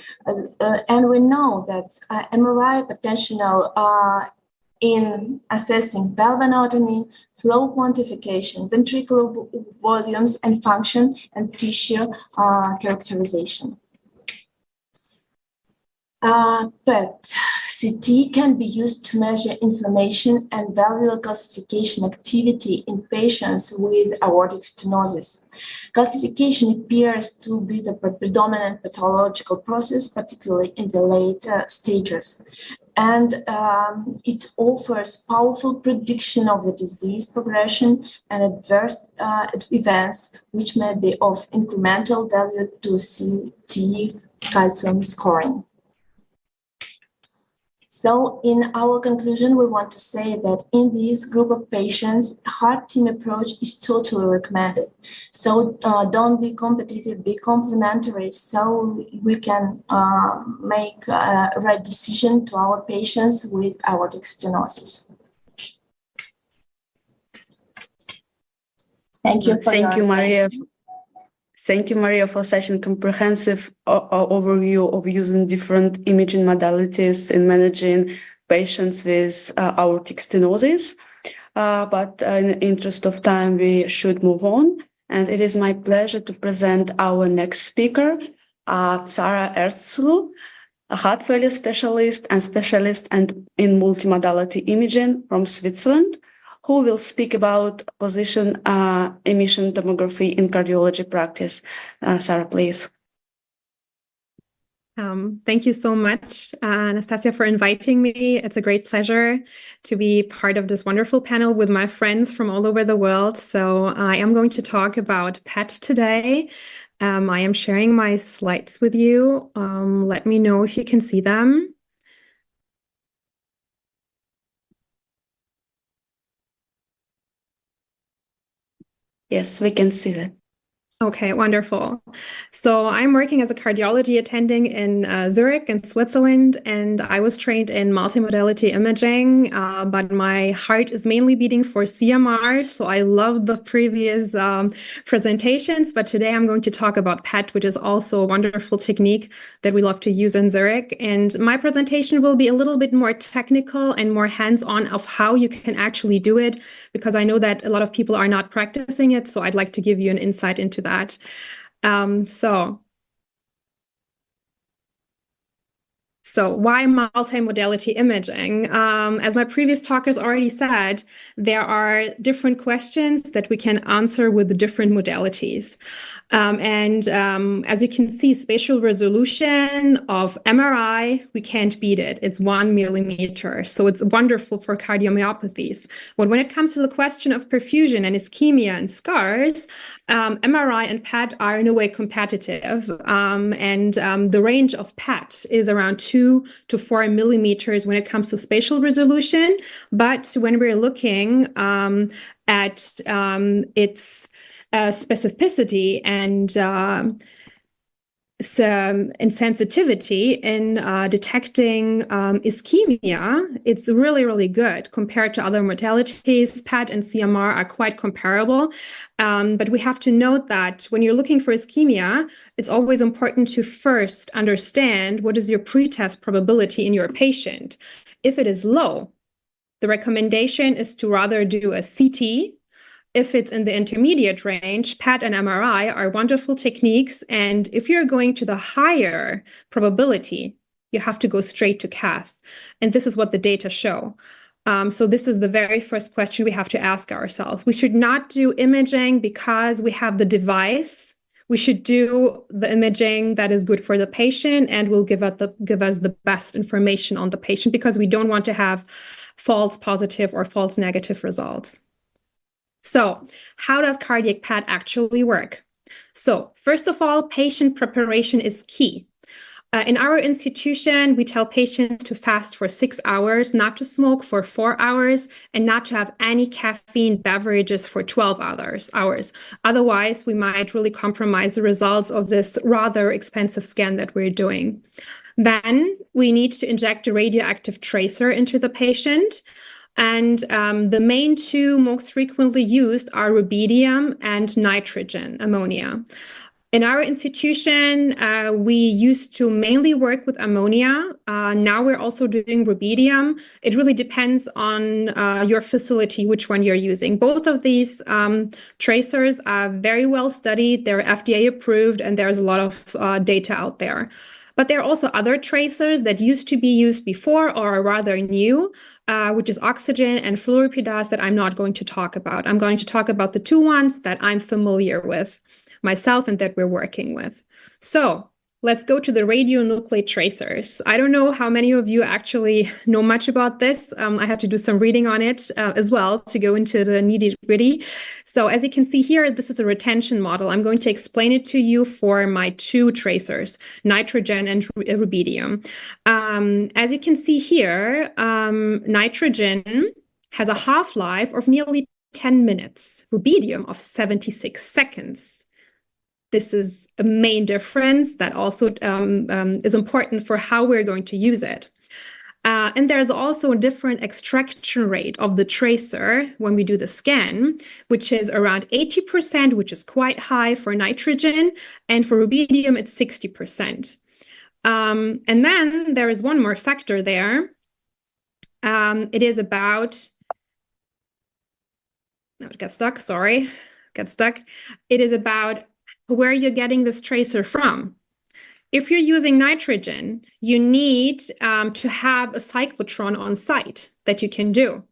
And we know that MRI potential in assessing valve anatomy, flow quantification, ventricular volumes and function, and tissue characterization. But CT can be used to measure inflammation and valvular calcification activity in patients with aortic stenosis. Calcification appears to be the predominant pathological process, particularly in the later stages. And it offers powerful prediction of the disease progression and adverse events, which may be of incremental value to CT calcium scoring. So in our conclusion, we want to say that in this group of patients, heart team approach is totally recommended. So don't be competitive, be complementary, so we can make a right decision to our patients with aortic stenosis. Thank you. Thank you, Maria. Thank you, Maria, for such a comprehensive overview of using different imaging modalities in managing patients with aortic stenosis. But in the interest of time, we should move on. And it is my pleasure to present our next speaker, Sara Ersozlu, a heart failure specialist and in multimodality imaging from Switzerland, who will speak about position emission tomography in cardiology practice. Sara, please. Thank you so much, Anastasia, for inviting me. It's a great pleasure to be part of this wonderful panel with my friends from all over the world. So I am going to talk about PET today. I am sharing my slides with you. Let me know if you can see them. Yes, we can see that. Okay, wonderful. So I'm working as a cardiology attending in Zurich in Switzerland, and I was trained in multimodality imaging, but my heart is mainly beating for CMR. So I love the previous presentations, but today I'm going to talk about PET, which is also a wonderful technique that we love to use in Zurich. And my presentation will be a little bit more technical and more hands-on of how you can actually do it, because I know that a lot of people are not practicing it. So I'd like to give you an insight into that. So why multimodality imaging? As my previous talkers already said, there are different questions that we can answer with the different modalities. As you can see, spatial resolution of MRI, we can't beat it. It's 1 millimeter. So it's wonderful for cardiomyopathies. But when it comes to the question of perfusion and ischemia and scars, MRI and PET are in a way competitive. The range of PET is around 2 to 4 millimeters when it comes to spatial resolution. But when we're looking at its specificity and sensitivity in detecting ischemia, it's really, really good compared to other modalities. PET and CMR are quite comparable. But we have to note that when you're looking for ischemia, it's always important to first understand what is your pretest probability in your patient. If it is low, the recommendation is to rather do a CT. If it's in the intermediate range, PET and MRI are wonderful techniques. And if you're going to the higher probability, you have to go straight to cath. And this is what the data show. So this is the very first question we have to ask ourselves. We should not do imaging because we have the device. We should do the imaging that is good for the patient and will give us the best information on the patient, because we don't want to have false positive or false negative results. So how does cardiac PET actually work? So first of all, patient preparation is key. In our institution, we tell patients to fast for 6 hours, not to smoke for 4 hours, and not to have any caffeine beverages for 12 hours. Otherwise, we might really compromise the results of this rather expensive scan that we're doing. Then we need to inject a radioactive tracer into the patient. And the main two most frequently used are rubidium and nitrogen ammonia. In our institution, we used to mainly work with ammonia. Now we're also doing rubidium. It really depends on your facility, which one you're using. Both of these tracers are very well studied. They're FDA approved, and there's a lot of data out there. But there are also other tracers that used to be used before or are rather new, which is oxygen and fluoripidase, that I'm not going to talk about. I'm going to talk about the two ones that I'm familiar with myself and that we're working with. So let's go to the radionuclide tracers. I don't know how many of you actually know much about this. I have to do some reading on it as well to go into the nitty-gritty. So as you can see here, this is a retention model. I'm going to explain it to you for my two tracers, nitrogen and rubidium. As you can see here, nitrogen has a half-life of nearly 10 minutes, rubidium of 76 seconds. This is a main difference that also is important for how we're going to use it. And there's also a different extraction rate of the tracer when we do the scan, which is around 80%, which is quite high for nitrogen. And for rubidium, it's 60%. And then there is one more factor there. It is about... No, it got stuck. Sorry. Got stuck. It is about where you're getting this tracer from. If you're using nitrogen, you need to have a cyclotron on site that you can do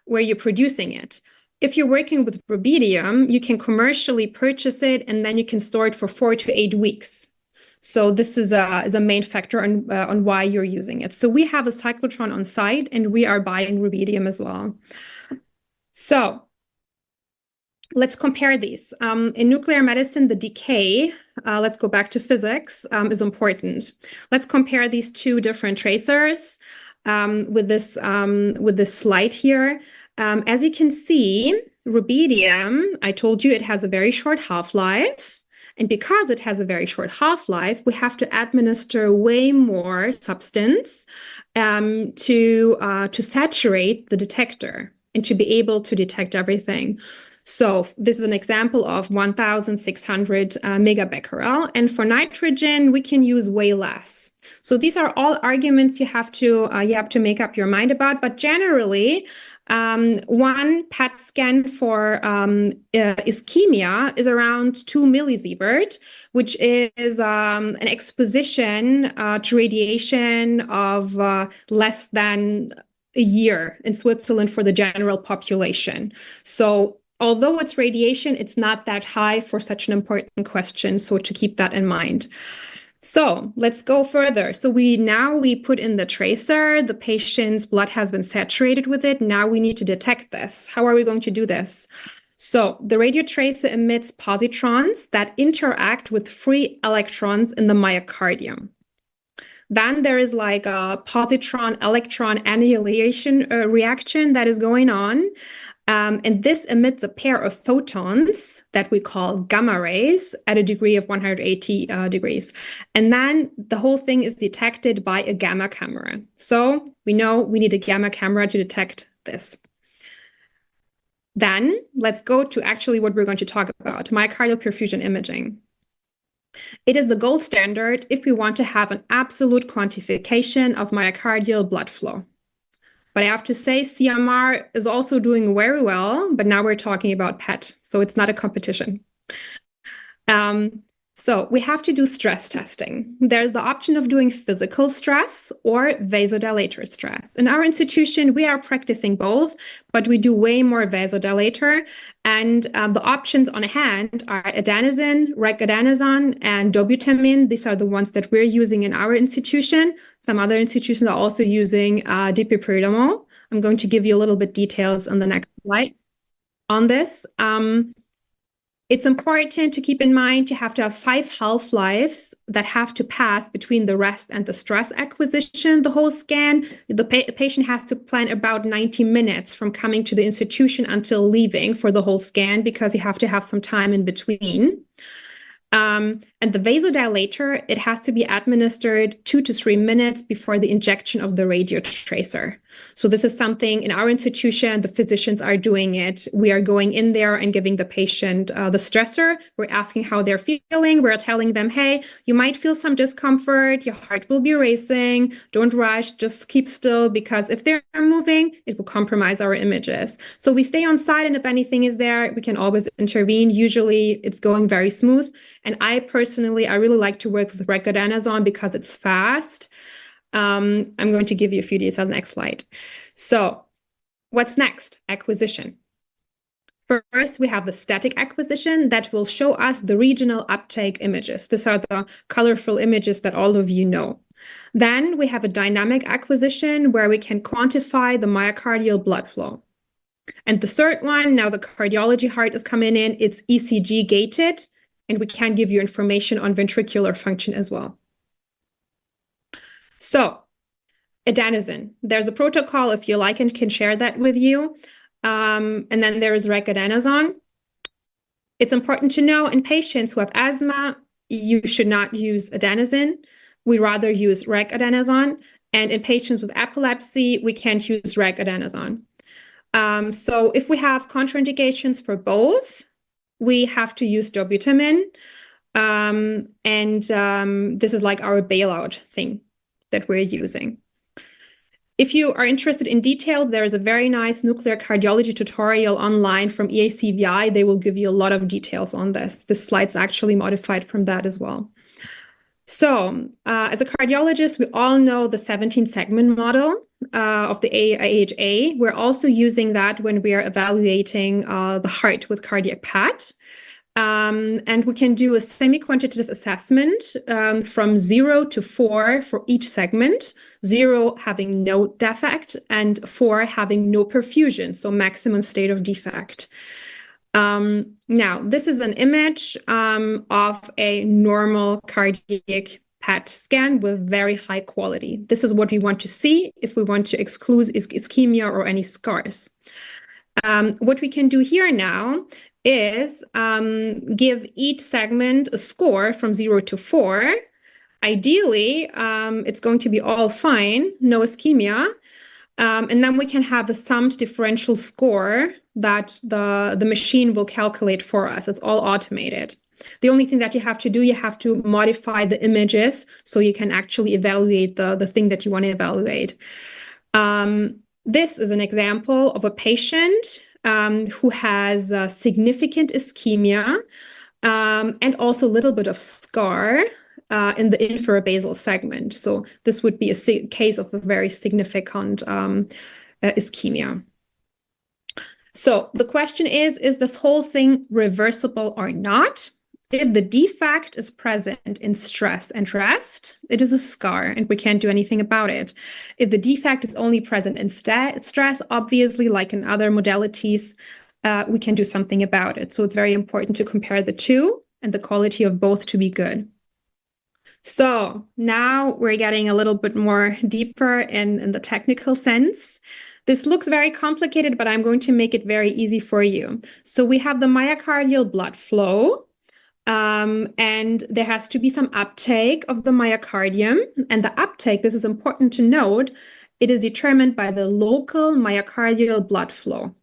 where you're producing it. If you're working with rubidium, you can commercially purchase it, and then you can store it for 4 to 8 weeks. So this is a main factor on why you're using it. So we have a cyclotron on site, and we are buying rubidium as well. So let's compare these. In nuclear medicine, the decay, let's go back to physics, is important. Let's compare these two different tracers with this slide here. As you can see, rubidium, I told you it has a very short half-life. And because it has a very short half-life, we have to administer way more substance to saturate the detector and to be able to detect everything. So this is an example of 1,600 megabecquerel. And for nitrogen, we can use way less. So these are all arguments you have to make up your mind about. But generally, one PET scan for ischemia is around 2 millisievert, which is an exposition to radiation of less than a year in Switzerland for the general population. So although it's radiation, it's not that high for such an important question. So to keep that in mind. So let's go further. So we put in the tracer, the patient's blood has been saturated with it. Now we need to detect this. How are we going to do this? So the radio tracer emits positrons that interact with free electrons in the myocardium. Then there is like a positron-electron annihilation reaction that is going on. And this emits a pair of photons that we call gamma rays at a degree of 180 degrees. And then the whole thing is detected by a gamma camera. So we know we need a gamma camera to detect this. Then let's go to actually what we're going to talk about, myocardial perfusion imaging. It is the gold standard if we want to have an absolute quantification of myocardial blood flow. But I have to say, CMR is also doing very well, but now we're talking about PET, so it's not a competition. So we have to do stress testing. There's the option of doing physical stress or vasodilator stress. In our institution, we are practicing both, but we do way more vasodilator. And the options on hand are adenosine, regadenoson, and dobutamine. These are the ones that we're using in our institution. Some other institutions are also using dipyridamole. I'm going to give you a little bit details on the next slide on this. It's important to keep in mind you have to have 5 half-lives that have to pass between the rest and the stress acquisition, the whole scan. The patient has to plan about 90 minutes from coming to the institution until leaving for the whole scan because you have to have some time in between. And the vasodilator, it has to be administered 2 to 3 minutes before the injection of the radio tracer. So this is something in our institution, the physicians are doing it. We are going in there and giving the patient the stressor. We're asking how they're feeling. We're telling them, hey, you might feel some discomfort. Your heart will be racing. Don't rush. Just keep still, because if they're moving, it will compromise our images. So we stay on site, and if anything is there, we can always intervene. Usually it's going very smooth. And I really like to work with regadenoson because it's fast. I'm going to give you a few details on the next slide. So what's next? Acquisition. First, we have the static acquisition that will show us the regional uptake images. These are the colorful images that all of you know. Then we have a dynamic acquisition where we can quantify the myocardial blood flow. And the third one, now the cardiology heart is coming in, it's ECG gated, and we can give you information on ventricular function as well. So adenosine, there's a protocol if you like and can share that with you. And then there is regadenoson. It's important to know in patients who have asthma, you should not use adenosine. We rather use regadenoson. And in patients with epilepsy, we can't use regadenoson. So if we have contraindications for both, we have to use dobutamine. This is like our bailout thing that we're using. If you are interested in detail, there is a very nice nuclear cardiology tutorial online from EACVI. They will give you a lot of details on this. This slide's actually modified from that as well. So as a cardiologist, we all know the 17-segment model of the AHA. We're also using that when we are evaluating the heart with cardiac PET. And we can do a semi-quantitative assessment from 0 to 4 for each segment, 0 having no defect and 4 having no perfusion, so maximum state of defect. Now, this is an image of a normal cardiac PET scan with very high quality. This is what we want to see if we want to exclude ischemia or any scars. What we can do here now is give each segment a score from 0 to 4. Ideally, it's going to be all fine, no ischemia. And then we can have a summed differential score that the machine will calculate for us. It's all automated. The only thing that you have to do, you have to modify the images so you can actually evaluate the thing that you want to evaluate. This is an example of a patient who has significant ischemia and also a little bit of scar in the infrabasal segment. So this would be a case of a very significant ischemia. So the question is this whole thing reversible or not? If the defect is present in stress and rest, it is a scar and we can't do anything about it. If the defect is only present in stress, obviously, like in other modalities, we can do something about it. So it's very important to compare the two and the quality of both to be good. So now we're getting a little bit more deeper in the technical sense. This looks very complicated, but I'm going to make it very easy for you. So we have the myocardial blood flow. And there has to be some uptake of the myocardium. And the uptake, this is important to note, it is determined by the local myocardial blood flow.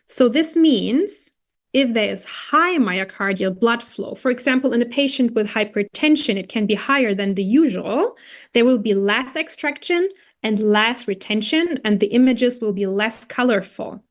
So this means if there is high myocardial blood flow, for example, in a patient with hypertension, it can be higher than the usual, there will be less extraction and less retention, and the images will be less colorful.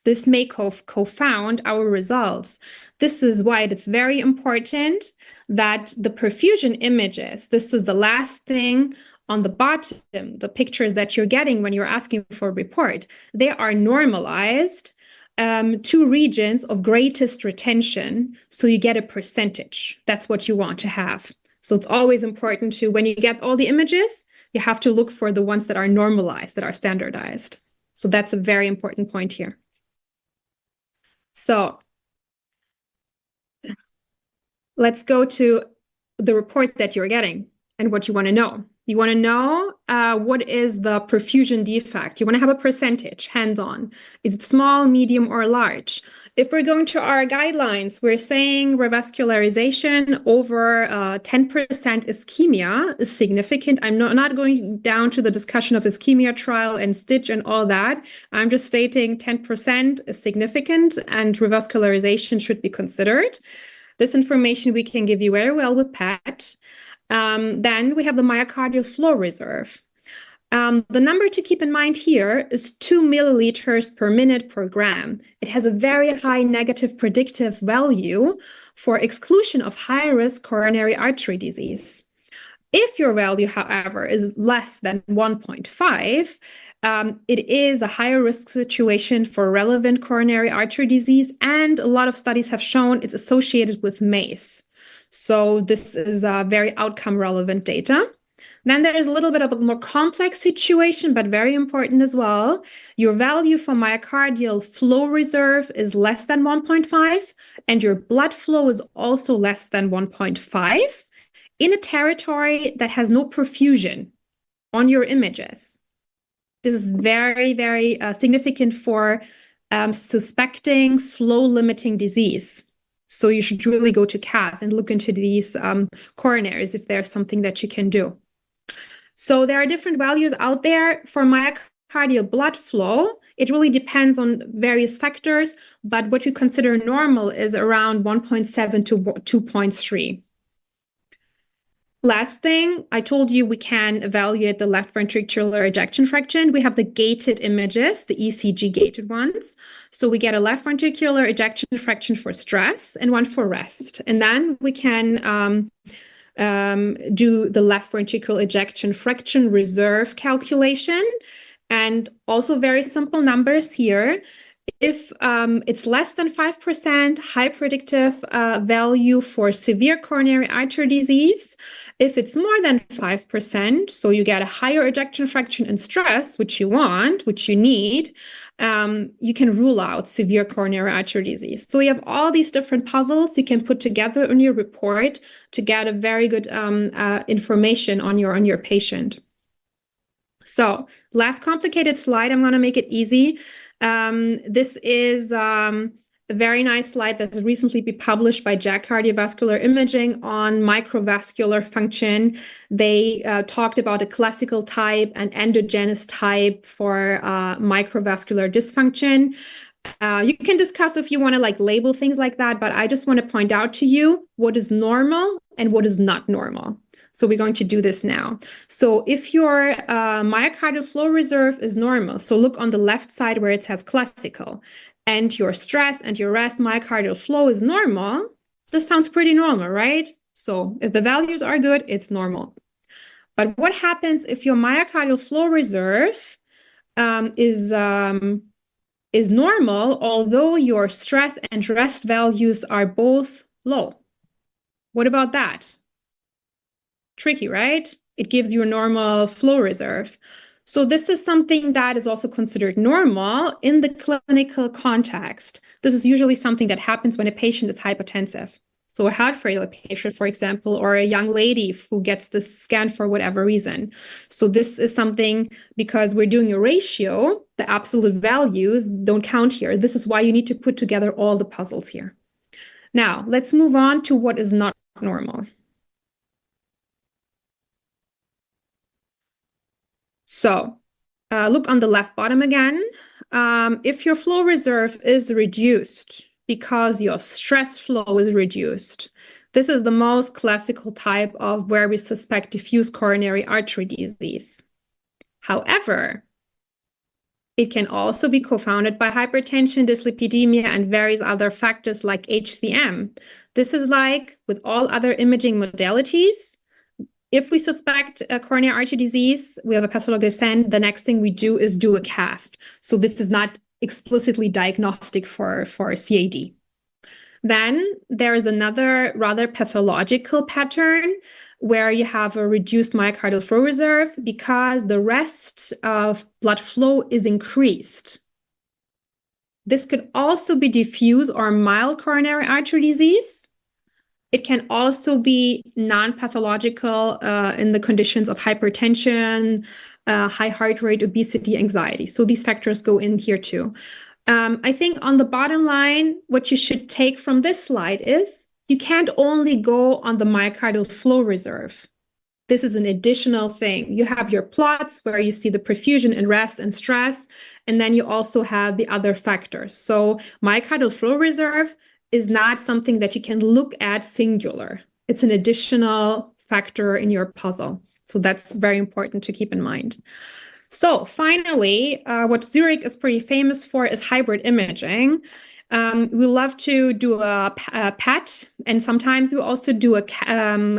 This may confound our results. This is why it's very important that the perfusion images, this is the last thing on the bottom, the pictures that you're getting when you're asking for a report, they are normalized to regions of greatest retention, so you get a percentage. That's what you want to have. So it's always important to, when you get all the images, you have to look for the ones that are normalized, that are standardized. So that's a very important point here. So let's go to the report that you're getting and what you want to know. You want to know what is the perfusion defect. You want to have a percentage, hands-on. Is it small, medium, or large? If we're going to our guidelines, we're saying revascularization over 10% ischemia is significant. I'm not going down to the discussion of ischemia trial and stitch and all that. I'm just stating 10% is significant and revascularization should be considered. This information we can give you very well with PET. Then we have the myocardial flow reserve. The number to keep in mind here is 2 milliliters per minute per gram. It has a very high negative predictive value for exclusion of high-risk coronary artery disease. If your value, however, is less than 1.5, it is a higher risk situation for relevant coronary artery disease, and a lot of studies have shown it's associated with MACE. So this is very outcome relevant data. Then there is a little bit of a more complex situation, but very important as well. Your value for myocardial flow reserve is less than 1.5, and your blood flow is also less than 1.5 in a territory that has no perfusion on your images. This is very, very significant for suspecting flow-limiting disease. So you should really go to cath and look into these coronaries if there's something that you can do. So there are different values out there for myocardial blood flow. It really depends on various factors, but what you consider normal is around 1.7 to 2.3. Last thing, I told you we can evaluate the left ventricular ejection fraction. We have the gated images, the ECG gated ones. So we get a left ventricular ejection fraction for stress and one for rest. And then we can do the left ventricular ejection fraction reserve calculation. And also very simple numbers here. If it's less than 5%, high predictive value for severe coronary artery disease. If it's more than 5%, so you get a higher ejection fraction in stress, which you want, which you need, you can rule out severe coronary artery disease. So you have all these different puzzles you can put together in your report to get a very good information on your patient. So last complicated slide, I'm going to make it easy. This is a very nice slide that's recently been published by JACC Cardiovascular Imaging on microvascular function. They talked about a classical type and endogenous type for microvascular dysfunction. You can discuss if you want to label things like that, but I just want to point out to you what is normal and what is not normal. So we're going to do this now. So if your myocardial flow reserve is normal, so look on the left side where it says classical, and your stress and your rest myocardial flow is normal, this sounds pretty normal, right? So if the values are good, it's normal. But what happens if your myocardial flow reserve is normal, although your stress and rest values are both low? What about that? Tricky, right? It gives you a normal flow reserve. So this is something that is also considered normal in the clinical context. This is usually something that happens when a patient is hypertensive. So a heart failure patient, for example, or a young lady who gets this scan for whatever reason. So this is something, because we're doing a ratio, the absolute values don't count here. This is why you need to put together all the puzzles here. Now, let's move on to what is not normal. So look on the left bottom again. If your flow reserve is reduced because your stress flow is reduced, this is the most classical type of where we suspect diffuse coronary artery disease. However, it can also be co-founded by hypertension, dyslipidemia, and various other factors like HCM. This is like with all other imaging modalities. If we suspect a coronary artery disease, we have a pathological descent, the next thing we do is do a cath. So this is not explicitly diagnostic for CAD. Then there is another rather pathological pattern where you have a reduced myocardial flow reserve because the rest of blood flow is increased. This could also be diffuse or mild coronary artery disease. It can also be non-pathological in the conditions of hypertension, high heart rate, obesity, anxiety. So these factors go in here too. I think on the bottom line, what you should take from this slide is you can't only go on the myocardial flow reserve. This is an additional thing. You have your plots where you see the perfusion and rest and stress, and then you also have the other factors. So myocardial flow reserve is not something that you can look at singular. It's an additional factor in your puzzle. So that's very important to keep in mind. So finally, what Zurich is pretty famous for is hybrid imaging. We love to do a PET, and sometimes we also do a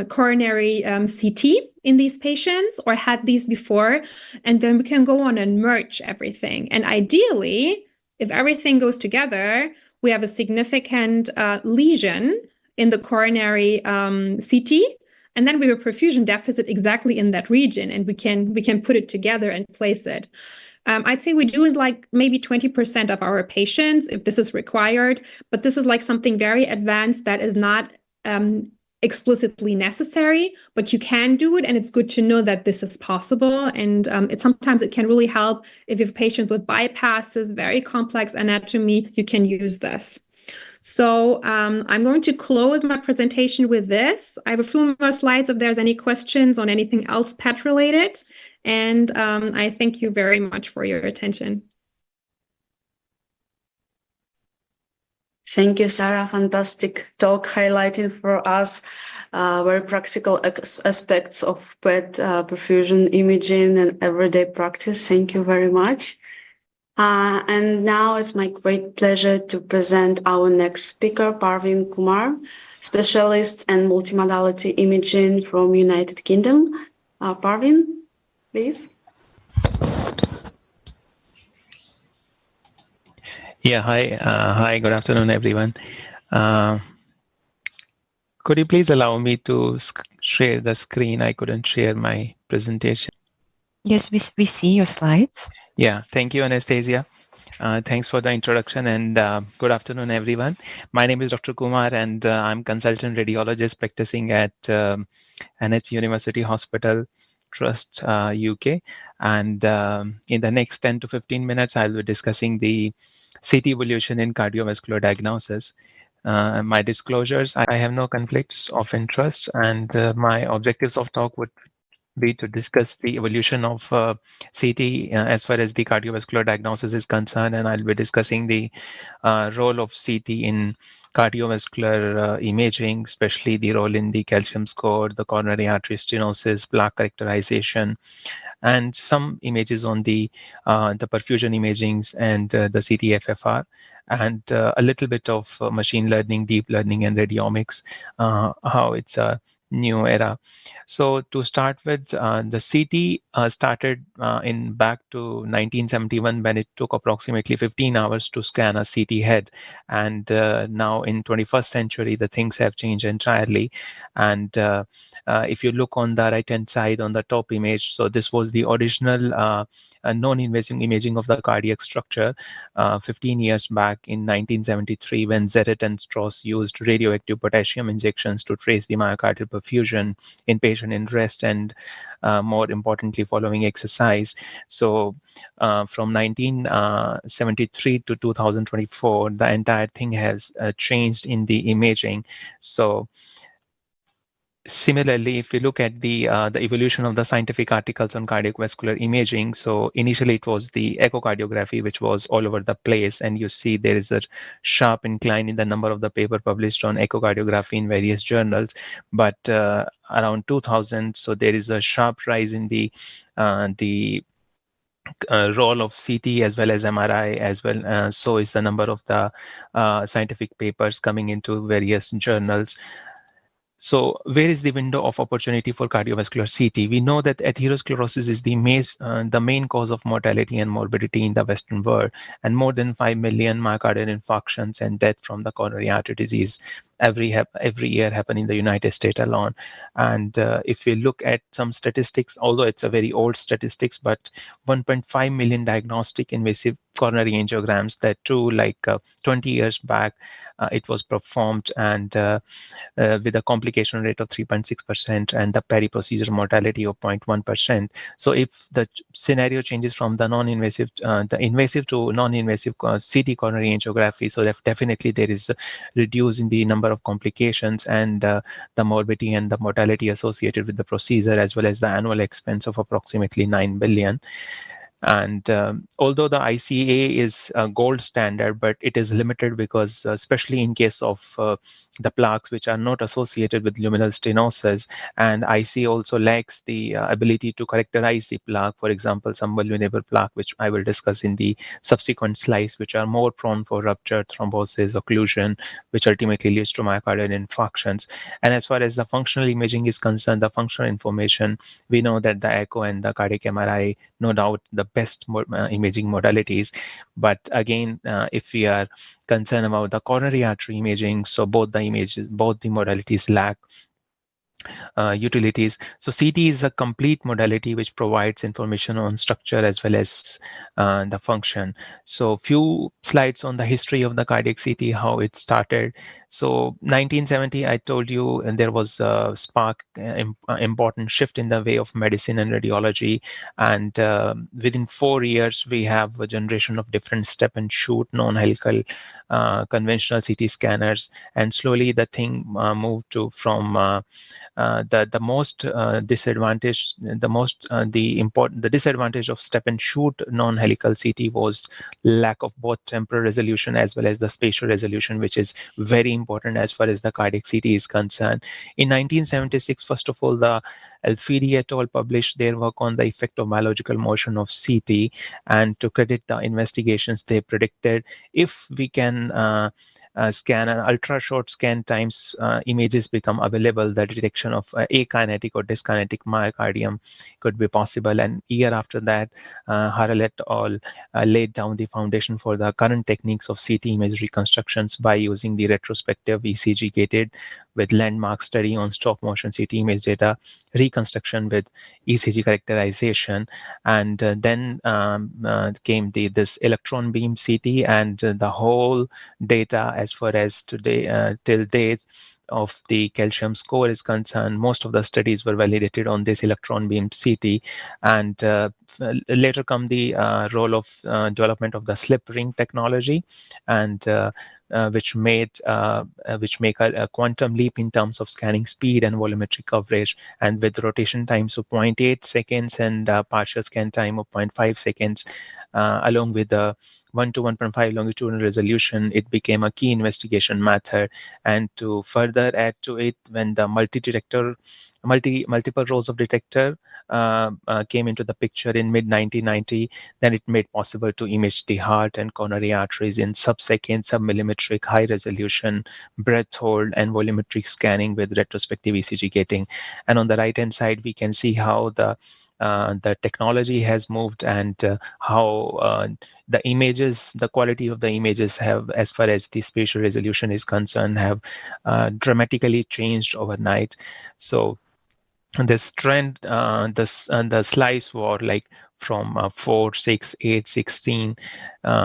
coronary CT in these patients, or had these before, and then we can go on and merge everything. And ideally, if everything goes together, we have a significant lesion in the coronary CT, and then we have a perfusion deficit exactly in that region, and we can put it together and place it. I'd say we do it like maybe 20% of our patients if this is required, but this is like something very advanced that is not explicitly necessary, but you can do it, and it's good to know that this is possible. And sometimes it can really help if you have a patient with bypasses, very complex anatomy, you can use this. So I'm going to close my presentation with this. I have a few more slides if there's any questions on anything else PET related. And I thank you very much for your attention. Thank you, Sara. Fantastic talk highlighting for us very practical aspects of PET perfusion imaging and everyday practice. Thank you very much. And now it's my great pleasure to present our next speaker, Parveen Kumar, specialist in multimodality imaging from United Kingdom. Parveen, please. Yeah, hi, good afternoon, everyone. Could you please allow me to share the screen? I couldn't share my presentation. Yes, we see your slides. Yeah, thank you, Anastasia. Thanks for the introduction, and good afternoon, everyone. My name is Dr. Kumar, and I'm consultant radiologist practicing at NH University Hospital Trust UK. And in the next 10 to 15 minutes, I'll be discussing the CT evolution in cardiovascular diagnosis. My disclosures, I have no conflicts of interest, and my objectives of talk would be to discuss the evolution of CT as far as the cardiovascular diagnosis is concerned, and I'll be discussing the role of CT in cardiovascular imaging, especially the role in the calcium score, the coronary artery stenosis, plaque characterization, and some images on the perfusion imagings and the CT-FFR, and a little bit of machine learning, deep learning, and radiomics, how it's a new era. So to start with, the CT started in back to 1971, when it took approximately 15 hours to scan a CT head. And now in 21st century, the things have changed entirely. And if you look on the right-hand side on the top image, so this was the original non-invasive imaging of the cardiac structure 15 years back in 1973, when Zeret and Strauss used radioactive potassium injections to trace the myocardial perfusion in patient in rest and more importantly following exercise. So from 1973 to 2024, the entire thing has changed in the imaging. So similarly, if we look at the evolution of the scientific articles on cardiovascular imaging, so initially it was the echocardiography, which was all over the place, and you see there is a sharp incline in the number of the paper published on echocardiography in various journals. But around 2000, so there is a sharp rise in the role of CT as well as MRI as well. So is the number of the scientific papers coming into various journals. So where is the window of opportunity for cardiovascular CT? We know that atherosclerosis is the main cause of mortality and morbidity in the Western world, and more than 5 million myocardial infarctions and death from the coronary artery disease every year happen in the United States alone. And if we look at some statistics, although it's a very old statistics, but 1.5 million diagnostic invasive coronary angiograms, that too, like 20 years back, it was performed, and with a complication rate of 3.6% and the peri-procedure mortality of 0.1%. So if the scenario changes from the non-invasive, the invasive to non-invasive CT coronary angiography, so definitely there is a reduce in the number of complications and the morbidity and the mortality associated with the procedure, as well as the annual expense of approximately 9 billion. And although the ICA is a gold standard, but it is limited because especially in case of the plaques which are not associated with luminal stenosis, and ICA also lacks the ability to characterize the plaque. For example, some vulnerable plaque, which I will discuss in the subsequent slides, which are more prone for rupture, thrombosis, occlusion, which ultimately leads to myocardial infarctions. And as far as the functional imaging is concerned, the functional information, we know that the echo and the cardiac MRI, no doubt the best imaging modalities. But again, if we are concerned about the coronary artery imaging, so both the modalities lack utilities. So CT is a complete modality which provides information on structure as well as the function. So few slides on the history of the cardiac CT, how it started. So 1970, I told you, and there was a spark, important shift in the way of medicine and radiology. And within 4 years, we have a generation of different step and shoot non-helical conventional CT scanners. And slowly the thing moved to from the most disadvantage, the disadvantage of step and shoot non-helical CT was lack of both temporal resolution as well as the spatial resolution, which is very important as far as the cardiac CT is concerned. In 1976, first of all, the Alfidi et al. Published their work on the effect of biological motion of CT, and to credit the investigations, they predicted if we can scan an ultra short scan times images become available, the detection of akinetic or dyskinetic myocardium could be possible. And year after that, Harrell et al. Laid down the foundation for the current techniques of CT image reconstructions by using the retrospective ECG gated with landmark study on stop motion CT image data, reconstruction with ECG characterization, and then came this electron beam CT, and the whole data as far as today till date of the calcium score is concerned, most of the studies were validated on this electron beam CT, and later come the role of development of the slip ring technology, and which make a quantum leap in terms of scanning speed and volumetric coverage, and with rotation times of 0.8 seconds and partial scan time of 0.5 seconds, along with the 1 to 1.5 longitudinal resolution, it became a key investigation method. And to further add to it, when the multiple rows of detector came into the picture in mid-1990, then it made possible to image the heart and coronary arteries in sub-second, sub-millimetric, high resolution, breath hold, and volumetric scanning with retrospective ECG gating. And on the right-hand side, we can see how the technology has moved, and how the images, the quality of the images have, as far as the spatial resolution is concerned, have dramatically changed overnight. So this trend, the slice war, like from 4, 6, 8, 16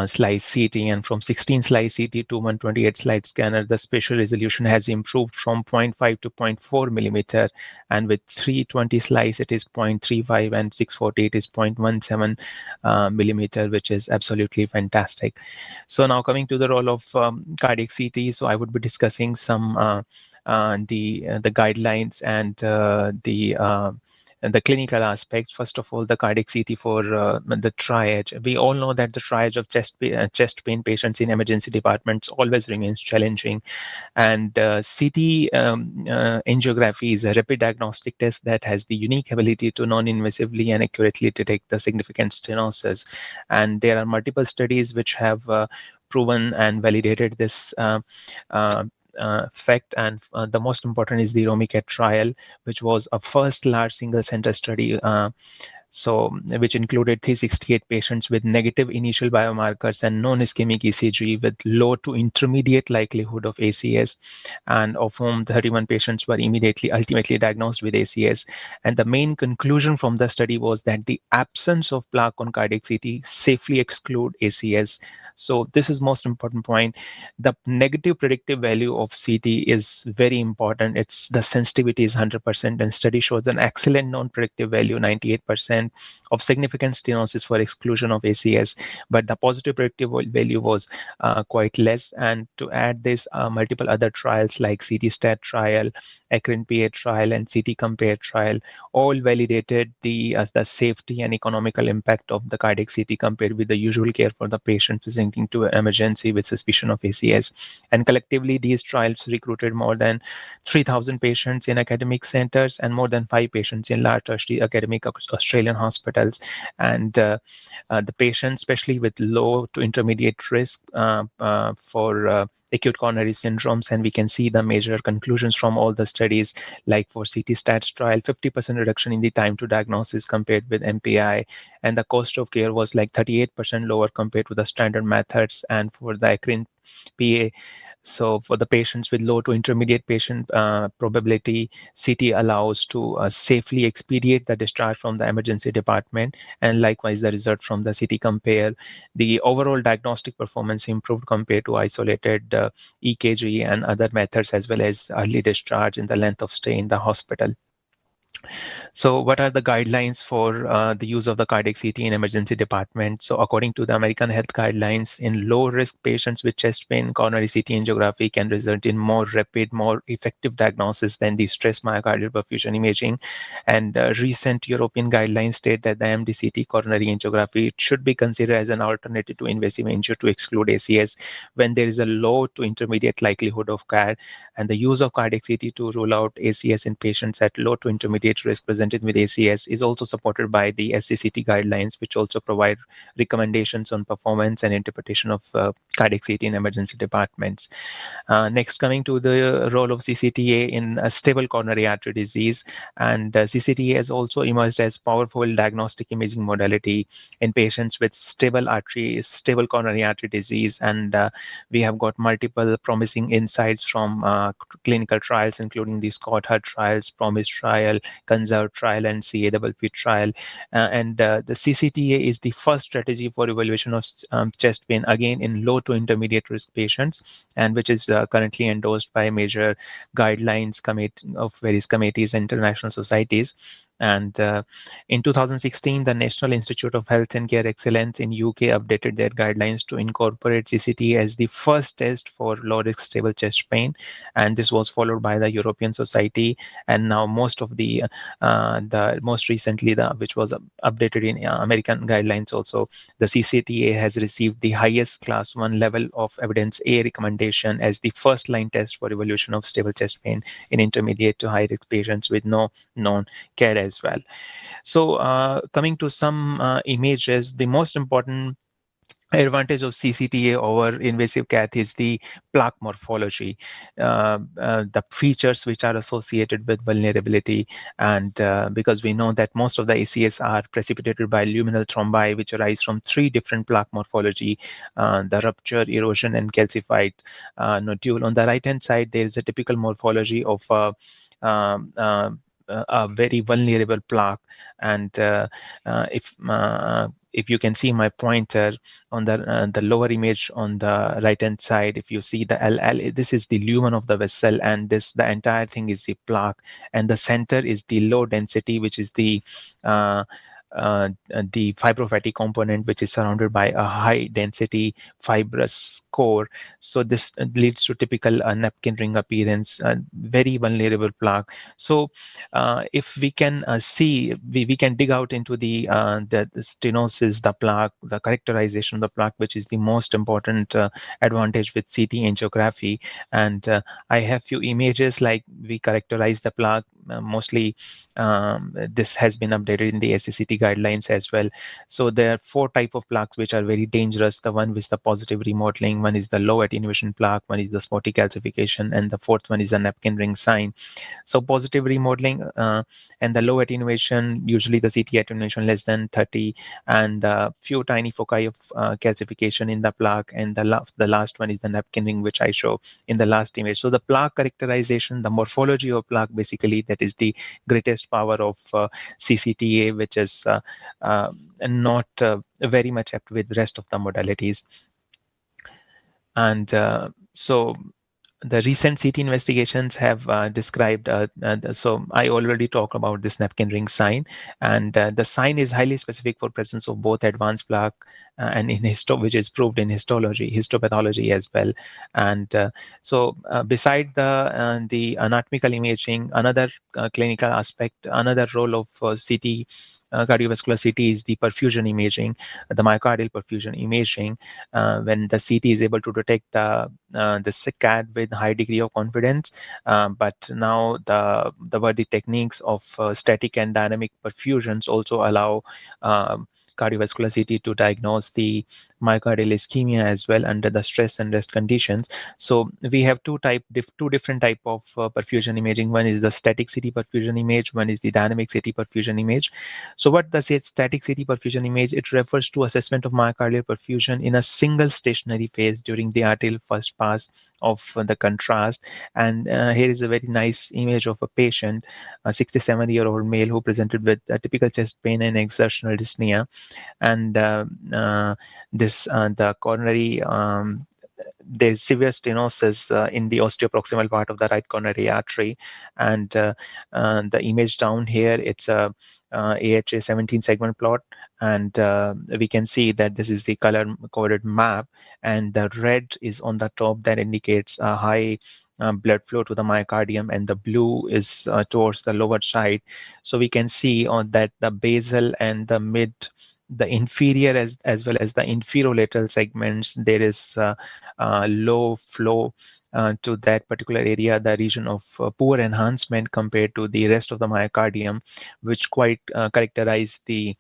slice CT, and from 16 slice CT to 128 slide scanner, the spatial resolution has improved from 0.5 to 0.4 millimeter, and with 320 slice it is 0.35, and 648 is 0.17 millimeter, which is absolutely fantastic. So now coming to the role of cardiac CT, so I would be discussing some the guidelines and the clinical aspects. First of all, the cardiac CT for the triage. We all know that the triage of chest pain patients in emergency departments always remains challenging, and CT angiography is a rapid diagnostic test that has the unique ability to non-invasively and accurately detect the significant stenosis. And there are multiple studies which have proven and validated this fact, and the most important is the ROMICAT trial, which was a first large single center study, which included 368 patients with negative initial biomarkers and non-ischemic ECG with low to intermediate likelihood of ACS, and of whom 31 patients were ultimately diagnosed with ACS. And the main conclusion from the study was that the absence of plaque on cardiac CT safely exclude ACS. So this is most important point. The negative predictive value of CT is very important. The sensitivity is 100%, and study shows an excellent non-predictive value, 98%, of significant stenosis for exclusion of ACS. But the positive predictive value was quite less. And to add this, multiple other trials like CT STAT trial, ECRIN-PA trial, and CT COMPARE trial all validated the safety and economical impact of the cardiac CT compared with the usual care for the patient presenting to emergency with suspicion of ACS. And collectively, these trials recruited more than 3,000 patients in academic centers and more than 5 patients in large tertiary academic Australian hospitals. And the patients, especially with low to intermediate risk for acute coronary syndromes, and we can see the major conclusions from all the studies, like for CT STATs trial, 50% reduction in the time to diagnosis compared with MPI, and the cost of care was like 38% lower compared to the standard methods. And for the ECRIN-PA, so for the patients with low to intermediate patient probability, CT allows to safely expedite the discharge from the emergency department. And likewise, the result from the CT COMPARE, the overall diagnostic performance improved compared to isolated EKG and other methods, as well as early discharge and the length of stay in the hospital. So what are the guidelines for the use of the cardiac CT in emergency department? So according to the American Health Guidelines, in low-risk patients with chest pain, coronary CT angiography can result in more rapid, more effective diagnosis than the stress myocardial perfusion imaging. And recent European guidelines state that the MDCT coronary angiography should be considered as an alternative to invasive angio to exclude ACS when there is a low to intermediate likelihood of CAD. And the use of cardiac CT to rule out ACS in patients at low to intermediate risk presented with ACS is also supported by the SCCT guidelines, which also provide recommendations on performance and interpretation of cardiac CT in emergency departments. Next, coming to the role of CCTA in a stable coronary artery disease, and CCTA has also emerged as powerful diagnostic imaging modality in patients with stable coronary artery disease. And we have got multiple promising insights from clinical trials, including the Scott Hart trials, PROMISE trial, CONSERVE trial and CAPP trial. The CCTA is the first strategy for evaluation of chest pain, again in low to intermediate risk patients, and which is currently endorsed by major guidelines of various committees and international societies. And in 2016, the National Institute of Health and Care Excellence in UK updated their guidelines to incorporate CCTA as the first test for low-risk stable chest pain, and this was followed by the European Society. And now most of the most recently, which was updated in American guidelines also, the CCTA has received the highest class 1 level of evidence A recommendation as the first line test for evaluation of stable chest pain in intermediate to high risk patients with no known care as well. So coming to some images, the most important advantage of CCTA over invasive cath is the plaque morphology, the features which are associated with vulnerability, and because we know that most of the ACS are precipitated by luminal thrombi, which arise from 3 different plaque morphology, the rupture, erosion, and calcified nodule. On the right hand side, there is a typical morphology of a very vulnerable plaque, and if you can see my pointer on the lower image on the right hand side, if you see the LL, this is the lumen of the vessel, and the entire thing is the plaque, and the center is the low density, which is the fibrofatty component, which is surrounded by a high density fibrous core. So this leads to typical napkin ring appearance, very vulnerable plaque. So if we can see, we can dig out into the stenosis, the plaque, the characterization of the plaque, which is the most important advantage with CT angiography. And I have few images, like we characterize the plaque. Mostly this has been updated in the SCCT guidelines as well. So there are 4 types of plaques which are very dangerous. The one with the positive remodeling, one is the low attenuation plaque, one is the spotty calcification, and the 4th one is the napkin ring sign. So positive remodeling and the low attenuation, usually the CT attenuation less than 30, and few tiny foci of calcification in the plaque, and the last one is the napkin ring, which I show in the last image. So the plaque characterization, the morphology of plaque, basically that is the greatest power of CCTA, which is not very much apt with the rest of the modalities. And so the recent CT investigations have described, so I already talked about this napkin ring sign, and the sign is highly specific for presence of both advanced plaque and in which is proved in histopathology as well. And so beside the anatomical imaging, another clinical aspect, another role of CT cardiovascular CT is the perfusion imaging, the myocardial perfusion imaging, when the CT is able to detect the CAD with high degree of confidence. But now the techniques of static and dynamic perfusions also allow cardiovascular CT to diagnose the myocardial ischemia as well under the stress and rest conditions. So we have two different type of perfusion imaging. One is the static CT perfusion image, one is the dynamic CT perfusion image. So what does it static CT perfusion image? It refers to assessment of myocardial perfusion in a single stationary phase during the arterial first pass of the contrast. And here is a very nice image of a patient, a 67-year-old male who presented with a typical chest pain and exertional dyspnea. And the coronary, there's severe stenosis in the osteoproximal part of the right coronary artery. And the image down here, it's a AHA 17 segment plot, and we can see that this is the color coded map, and the red is on the top that indicates a high blood flow to the myocardium, and the blue is towards the lower side. So we can see on that the basal and the mid, the inferior as well as the inferolateral segments, there is low flow to that particular area, the region of poor enhancement compared to the rest of the myocardium, which quite characterize the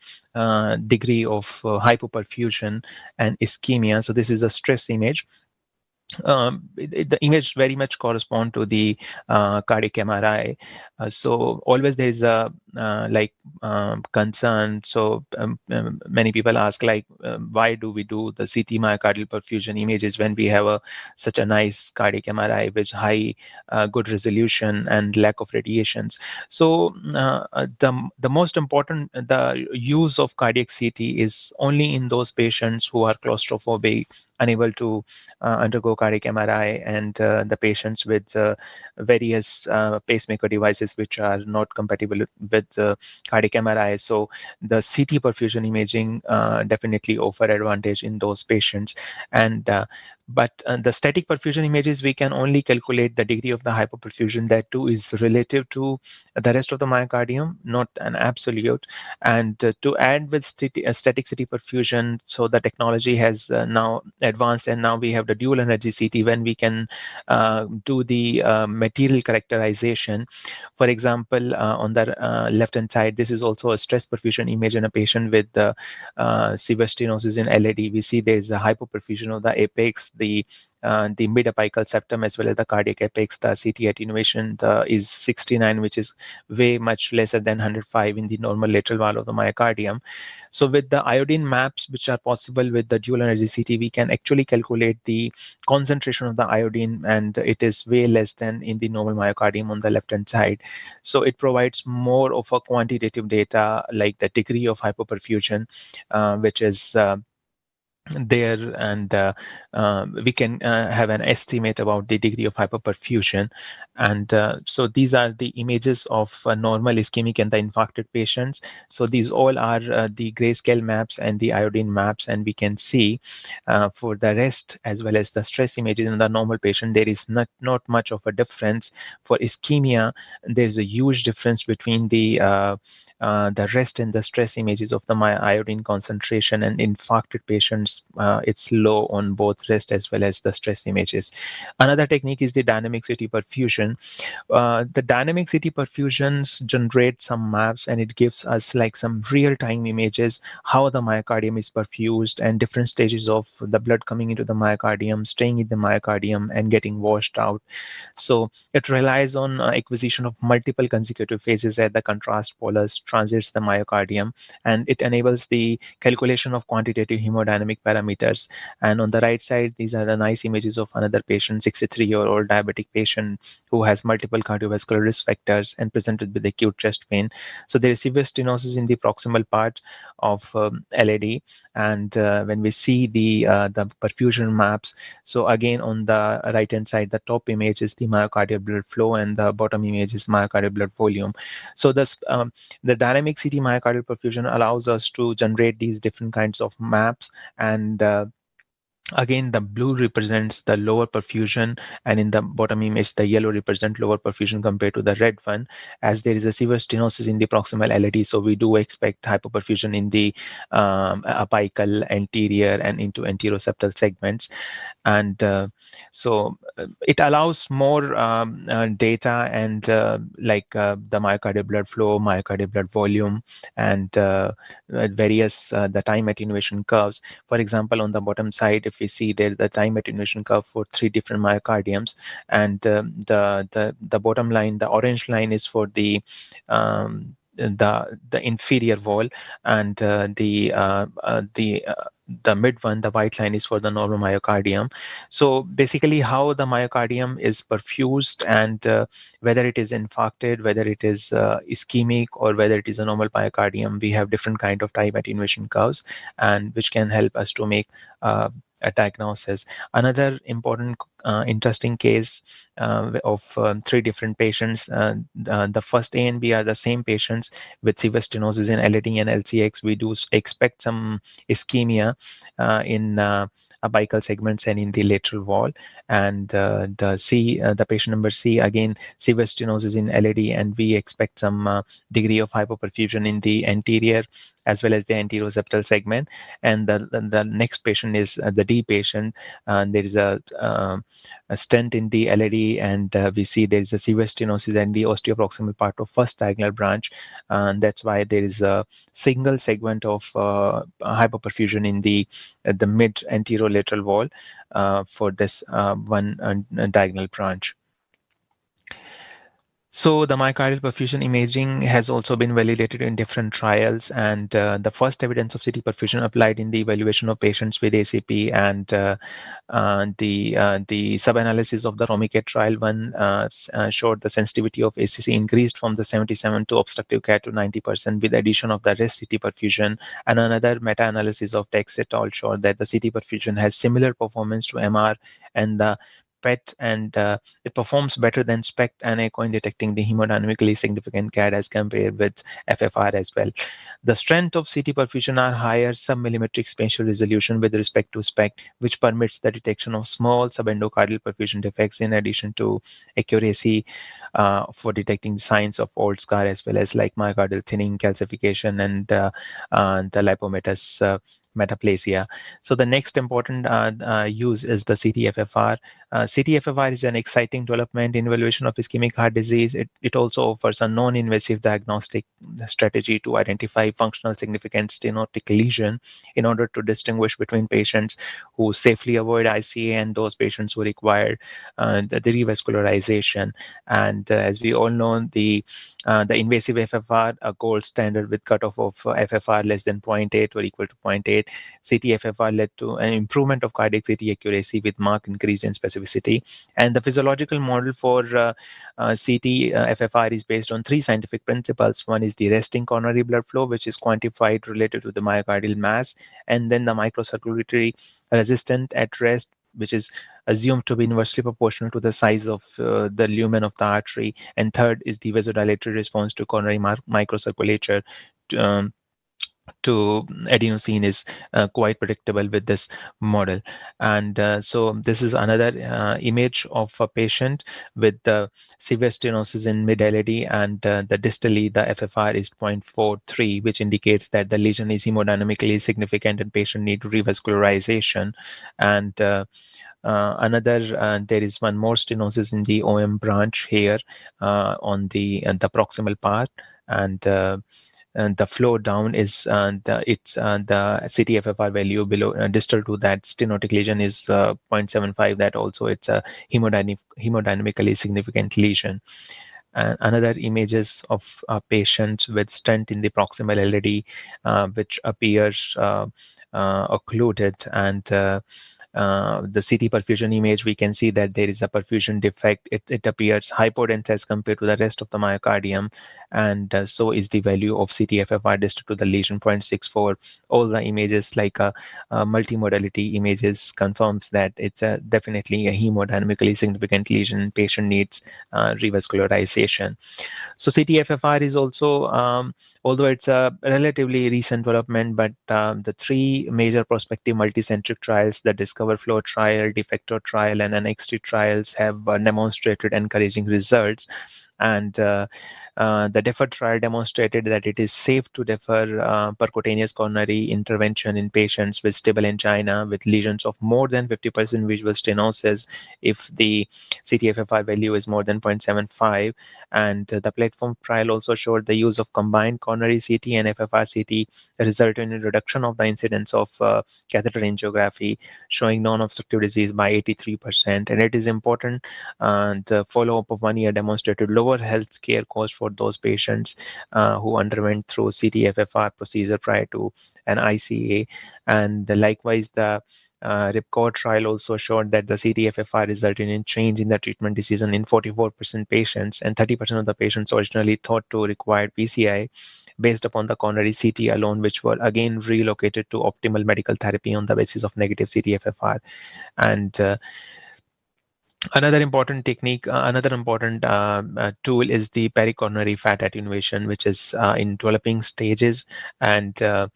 degree of hypoperfusion and ischemia. So this is a stress image. The image very much correspond to the cardiac MRI. So always there is a concern. So many people ask, like, why do we do the CT myocardial perfusion images when we have such a nice cardiac MRI with high good resolution and lack of radiations? So the most important, the use of cardiac CT is only in those patients who are claustrophobic, unable to undergo cardiac MRI, and the patients with various pacemaker devices which are not compatible with cardiac MRI. So the CT perfusion imaging definitely offer advantage in those patients. And but the static perfusion images, we can only calculate the degree of the hypoperfusion. That too is relative to the rest of the myocardium, not an absolute. And to add with static CT perfusion, so the technology has now advanced, and now we have the dual energy CT when we can do the material characterization. For example, on the left hand side, this is also a stress perfusion image in a patient with severe stenosis in LAD. We see there is a hypoperfusion of the apex, the mid-apical septum, as well as the cardiac apex. The CT attenuation is 69, which is way much lesser than 105 in the normal lateral wall of the myocardium. So with the iodine maps, which are possible with the dual energy CT, we can actually calculate the concentration of the iodine, and it is way less than in the normal myocardium on the left hand side. So it provides more of a quantitative data, like the degree of hypoperfusion, which is there, and we can have an estimate about the degree of hypoperfusion. And so these are the images of normal ischemic and the infarcted patients. So these all are the grayscale maps and the iodine maps, and we can see for the rest as well as the stress images in the normal patient, there is not much of a difference. For ischemia, there is a huge difference between the rest and the stress images of the iodine concentration, and infarcted patients, it's low on both rest as well as the stress images. Another technique is the dynamic CT perfusion. The dynamic CT perfusions generate some maps, and it gives us like some real-time images, how the myocardium is perfused and different stages of the blood coming into the myocardium, staying in the myocardium and getting washed out. So it relies on acquisition of multiple consecutive phases at the contrast polars transits the myocardium, and it enables the calculation of quantitative hemodynamic parameters. And on the right side, these are the nice images of another patient, 63-year-old diabetic patient who has multiple cardiovascular risk factors and presented with acute chest pain. So there is severe stenosis in the proximal part of LAD, and when we see the perfusion maps, so again on the right hand side, the top image is the myocardial blood flow, and the bottom image is myocardial blood volume. So this the dynamic CT myocardial perfusion allows us to generate these different kinds of maps, and again, the blue represents the lower perfusion, and in the bottom image, the yellow represents lower perfusion compared to the red one, as there is a severe stenosis in the proximal LAD. So we do expect hypoperfusion in the apical, anterior, and into anteroseptal segments. And so it allows more data, and like the myocardial blood flow, myocardial blood volume, and various the time attenuation curves. For example, on the bottom side, if we see there the time attenuation curve for 3 different myocardiums, and the bottom line, the orange line, is for the inferior wall, and the mid one, the white line, is for the normal myocardium. So basically how the myocardium is perfused, and whether it is infarcted, whether it is ischemic, or whether it is a normal myocardium, we have different kind of time attenuation curves, and which can help us to make a diagnosis. Another important interesting case of 3 different patients. The first A and B are the same patients with severe stenosis in LAD and LCX. We do expect some ischemia in apical segments and in the lateral wall. And the patient number C, again, severe stenosis in LAD, and we expect some degree of hypoperfusion in the anterior as well as the anteroseptal segment. And the next patient is the D patient. There is a stent in the LAD, and we see there is a severe stenosis in the osteoproximal part of first diagonal branch. And that's why there is a single segment of hypoperfusion in the mid anterolateral wall for this one diagonal branch. So the myocardial perfusion imaging has also been validated in different trials, and the first evidence of CT perfusion applied in the evaluation of patients with ACP, and the sub-analysis of the ROMICAT trial one showed the sensitivity of ACC increased from the 77 to obstructive care to 90% with addition of the rest CT perfusion, and another meta-analysis of Tex et al. Showed that the CT perfusion has similar performance to MR and the PET, and it performs better than SPECT and echo in detecting the hemodynamically significant CAD as compared with FFR as well. The strength of CT perfusion are higher submillimetric spatial resolution with respect to SPECT, which permits the detection of small subendocardial perfusion defects in addition to accuracy for detecting signs of old scar as well as like myocardial thinning, calcification, and the lipomatous metaplasia. So the next important use is the CT-FFR. CT-FFR is an exciting development in evaluation of ischemic heart disease. It also offers a non-invasive diagnostic strategy to identify functional significant stenotic lesion in order to distinguish between patients who safely avoid ICA and those patients who require the revascularization. And as we all know, the invasive FFR, a gold standard with cutoff of FFR less than 0.8 or equal to 0.8. CT-FFR led to an improvement of cardiac CT accuracy with marked increase in specificity. And the physiological model for CT-FFR is based on three scientific principles. One is the resting coronary blood flow, which is quantified related to the myocardial mass, and then the microcirculatory resistance at rest, which is assumed to be inversely proportional to the size of the lumen of the artery. And third is the vasodilatory response to coronary microcirculature to adenosine is quite predictable with this model. And so this is another image of a patient with severe stenosis in mid-LAD, and the distally the FFR is 0.43, which indicates that the lesion is hemodynamically significant and patient need revascularization. And there is one more stenosis in the OM branch here on the proximal part, and the flow down is the CT-FFR value below distal to that stenotic lesion is 0.75. That also it's a hemodynamically significant lesion. Another images of patients with stent in the proximal LAD, which appears occluded, and the CT perfusion image, we can see that there is a perfusion defect. It appears hypodense as compared to the rest of the myocardium, and so is the value of CT-FFR distal to the lesion 0.64. All the images like multimodality images confirms that it's definitely a hemodynamically significant lesion. Patient needs revascularization. So CT-FFR is also, although it's a relatively recent development, but the three major prospective multicentric trials, the Discover Flow trial, Defector trial, and NXT trials have demonstrated encouraging results. And the DEFER trial demonstrated that it is safe to defer percutaneous coronary intervention in patients with stable angina with lesions of more than 50% visual stenosis if the CT-FFR value is more than 0.75. And the platform trial also showed the use of combined coronary CT and FFR CT resulted in a reduction of the incidence of catheter angiography, showing non-obstructive disease by 83%. And it is important, the follow-up of 1 year demonstrated lower health care cost for those patients who underwent through CT-FFR procedure prior to an ICA. And likewise, the RIPCOR trial also showed that the CT-FFR resulted in change in the treatment decision in 44% patients, and 30% of the patients originally thought to require PCI based upon the coronary CT alone, which were again relocated to optimal medical therapy on the basis of negative CT-FFR. And another important technique, another important tool is the pericoronary fat attenuation, which is in developing stages. And the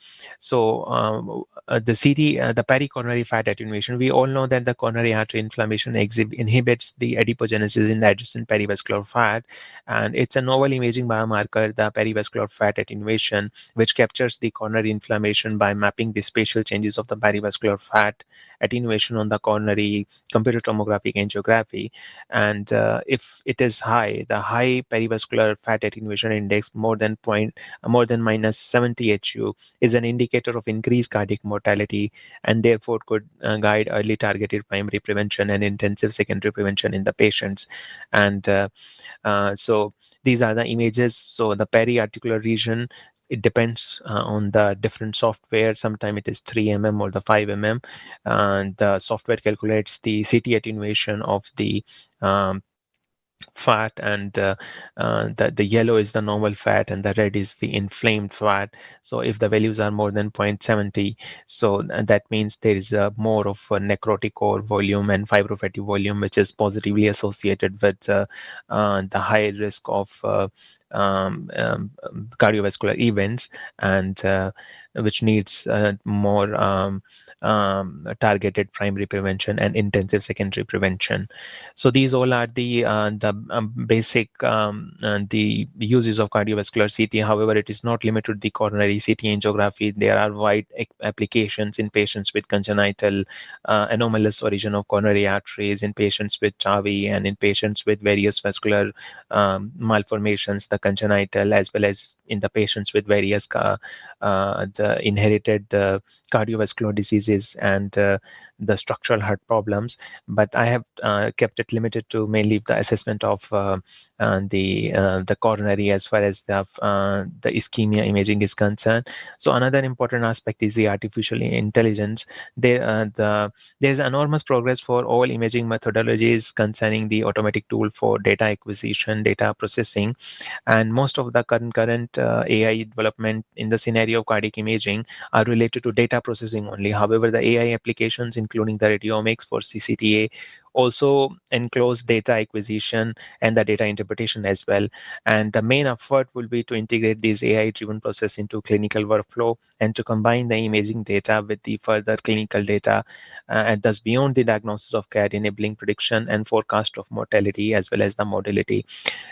pericoronary fat attenuation, we all know that the coronary artery inflammation inhibits the adipogenesis in the adjacent perivascular fat. And it's a novel imaging biomarker, the perivascular fat attenuation, which captures the coronary inflammation by mapping the spatial changes of the perivascular fat attenuation on the coronary computer tomographic angiography. angiography. And if it is high, the high perivascular fat attenuation index more than minus 70 HU is an indicator of increased cardiac mortality, and therefore could guide early targeted primary prevention and intensive secondary prevention in the patients. And so these are the images. So the periarticular region, it depends on the different software. Sometimes it is 3 mm or the 5 mm. And the software calculates the CT attenuation of the fat, and the yellow is the normal fat and the red is the inflamed fat. So if the values are more than 0.70, so that means there is more of a necrotic core volume and fibrofatty volume, which is positively associated with the high risk of cardiovascular events, and which needs more targeted primary prevention and intensive secondary prevention. So these all are the basic the uses of cardiovascular CT. However, it is not limited to the coronary CT angiography. There are wide applications in patients with congenital anomalous origin of coronary arteries, in patients with TAVI, and in patients with various vascular malformations, the congenital, as well as in the patients with various the inherited cardiovascular diseases and the structural heart problems. But I have kept it limited to mainly the assessment of the coronary as far as the ischemia imaging is concerned. So another important aspect is the artificial intelligence. There's enormous progress for all imaging methodologies concerning the automatic tool for data acquisition, data processing, and most of the current AI development in the scenario of cardiac imaging are related to data processing only. However, the AI applications, including the radiomics for CCTA, also enclose data acquisition and the data interpretation as well. And the main effort will be to integrate these AI-driven process into clinical workflow and to combine the imaging data with the further clinical data, and thus beyond the diagnosis of care, enabling prediction and forecast of mortality as well as the morbidity.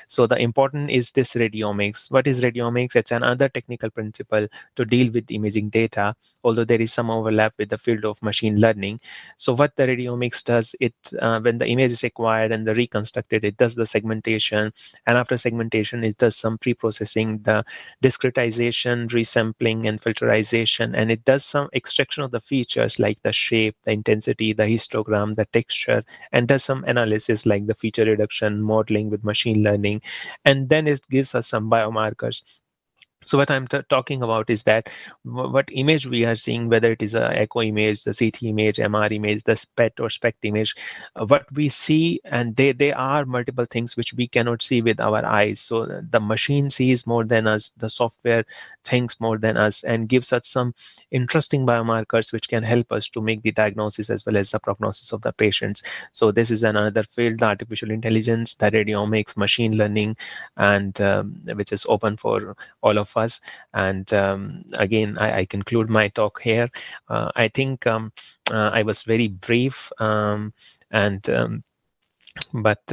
So the important is this radiomics. What is radiomics? It's another technical principle to deal with imaging data, although there is some overlap with the field of machine learning. So what the radiomics does, it when the image is acquired and the reconstructed, it does the segmentation, and after segmentation, it does some pre-processing, the discretization, resampling, and filterization, and it does some extraction of the features like the shape, the intensity, the histogram, the texture, and does some analysis like the feature reduction, modeling with machine learning, and then it gives us some biomarkers. So what I'm talking about is that what image we are seeing, whether it is a echo image, the CT image, MR image, the SPECT or SPECT image, what we see, and they are multiple things which we cannot see with our eyes. So the machine sees more than us, the software thinks more than us, and gives us some interesting biomarkers which can help us to make the diagnosis as well as the prognosis of the patients. So this is another field, the artificial intelligence, the radiomics, machine learning, and which is open for all of us. And again, I conclude my talk here. I think I was very brief, but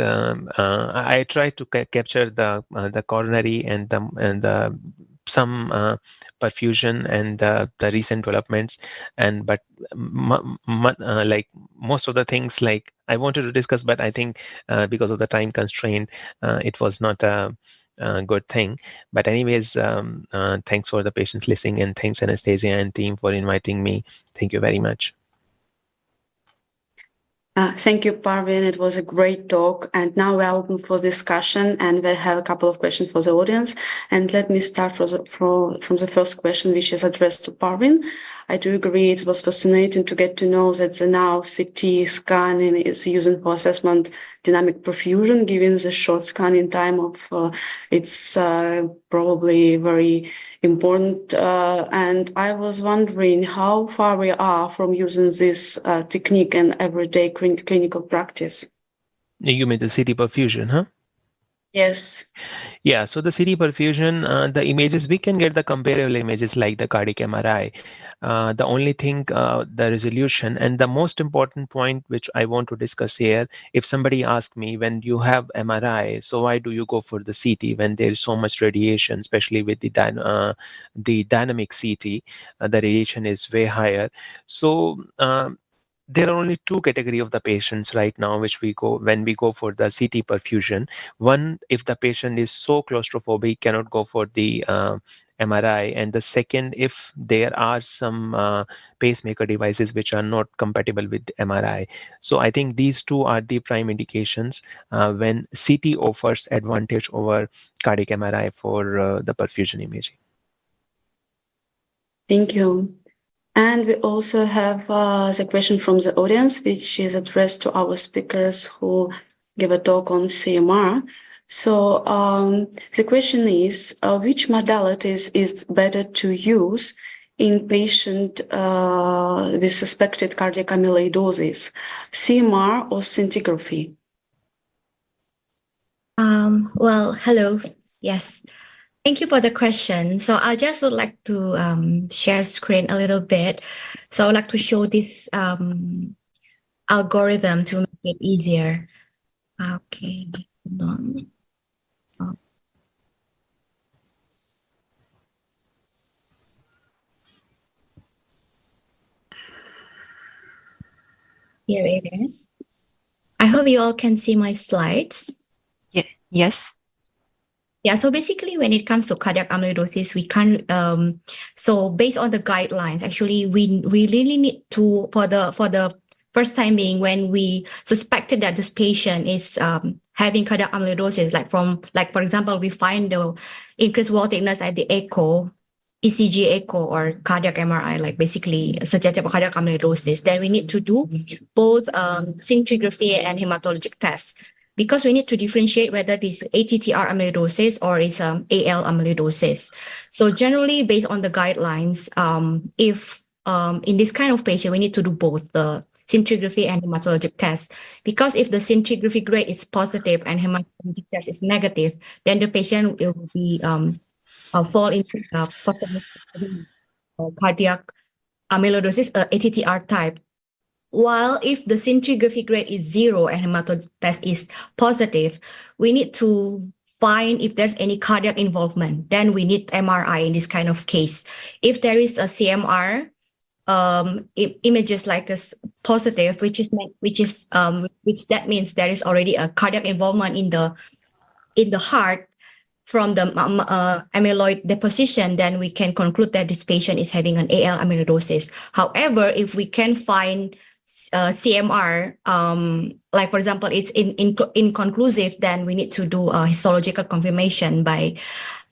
I tried to capture the coronary and the some perfusion and the recent developments, and but like most of the things like I wanted to discuss, but I think because of the time constraint, it was not a good thing. But anyways, thanks for the patience listening, and thanks Anastasia and team for inviting me. Thank you very much. Thank you, Parveen. It was a great talk. And now we are open for discussion, and we have a couple of questions for the audience. And let me start from the first question, which is addressed to Parveen. I do agree it was fascinating to get to know that the now CT scanning is used for assessment dynamic perfusion, given the short scanning time of it's probably very important. And I was wondering how far we are from using this technique in everyday clinical practice. You mean the CT perfusion, huh? Yes. Yeah, so the CT perfusion, the images, we can get the comparable images like the cardiac MRI. The only thing, the resolution, and the most important point which I want to discuss here, if somebody asks me, when you have MRI, so why do you go for the CT when there is so much radiation, especially with the dynamic CT, the radiation is way higher. So there are only two category of the patients right now which we go when we go for the CT perfusion. One, if the patient is so claustrophobic, cannot go for the MRI, and the second, if there are some pacemaker devices which are not compatible with MRI. So I think these two are the prime indications when CT offers advantage over cardiac MRI for the perfusion imaging. Thank you. And we also have the question from the audience, which is addressed to our speakers who give a talk on CMR. So the question is, which modalities is better to use in patient with suspected cardiac amyloidosis, CMR or scintigraphy? Well, hello. Yes. Thank you for the question. So I just would like to share screen a little bit. So I would like to show this algorithm to make it easier. Okay. Hold on. Here it is. I hope you all can see my slides. Yeah. Yes. Yeah, so basically when it comes to cardiac amyloidosis, we can't, so based on the guidelines, actually we really need to, for the first time being, when we suspected that this patient is having cardiac amyloidosis, like for example, we find the increased wall thickness at the echo, ECG echo or cardiac MRI, like basically suggestive of cardiac amyloidosis, then we need to do both scintigraphy and hematologic tests, because we need to differentiate whether this ATTR amyloidosis or is AL amyloidosis. So generally, based on the guidelines, if in this kind of patient, we need to do both the scintigraphy and hematologic test, because if the scintigraphy grade is positive and hematologic test is negative, then the patient will be fall into possible cardiac amyloidosis, ATTR type. While if the scintigraphy grade is 0 and hematologic test is positive, we need to find if there's any cardiac involvement. Then we need MRI in this kind of case. If there is a CMR, images like a positive, which that means there is already a cardiac involvement in the heart from the amyloid deposition, then we can conclude that this patient is having an AL amyloidosis. However, if we can find CMR, like for example, it's inconclusive, then we need to do a histological confirmation by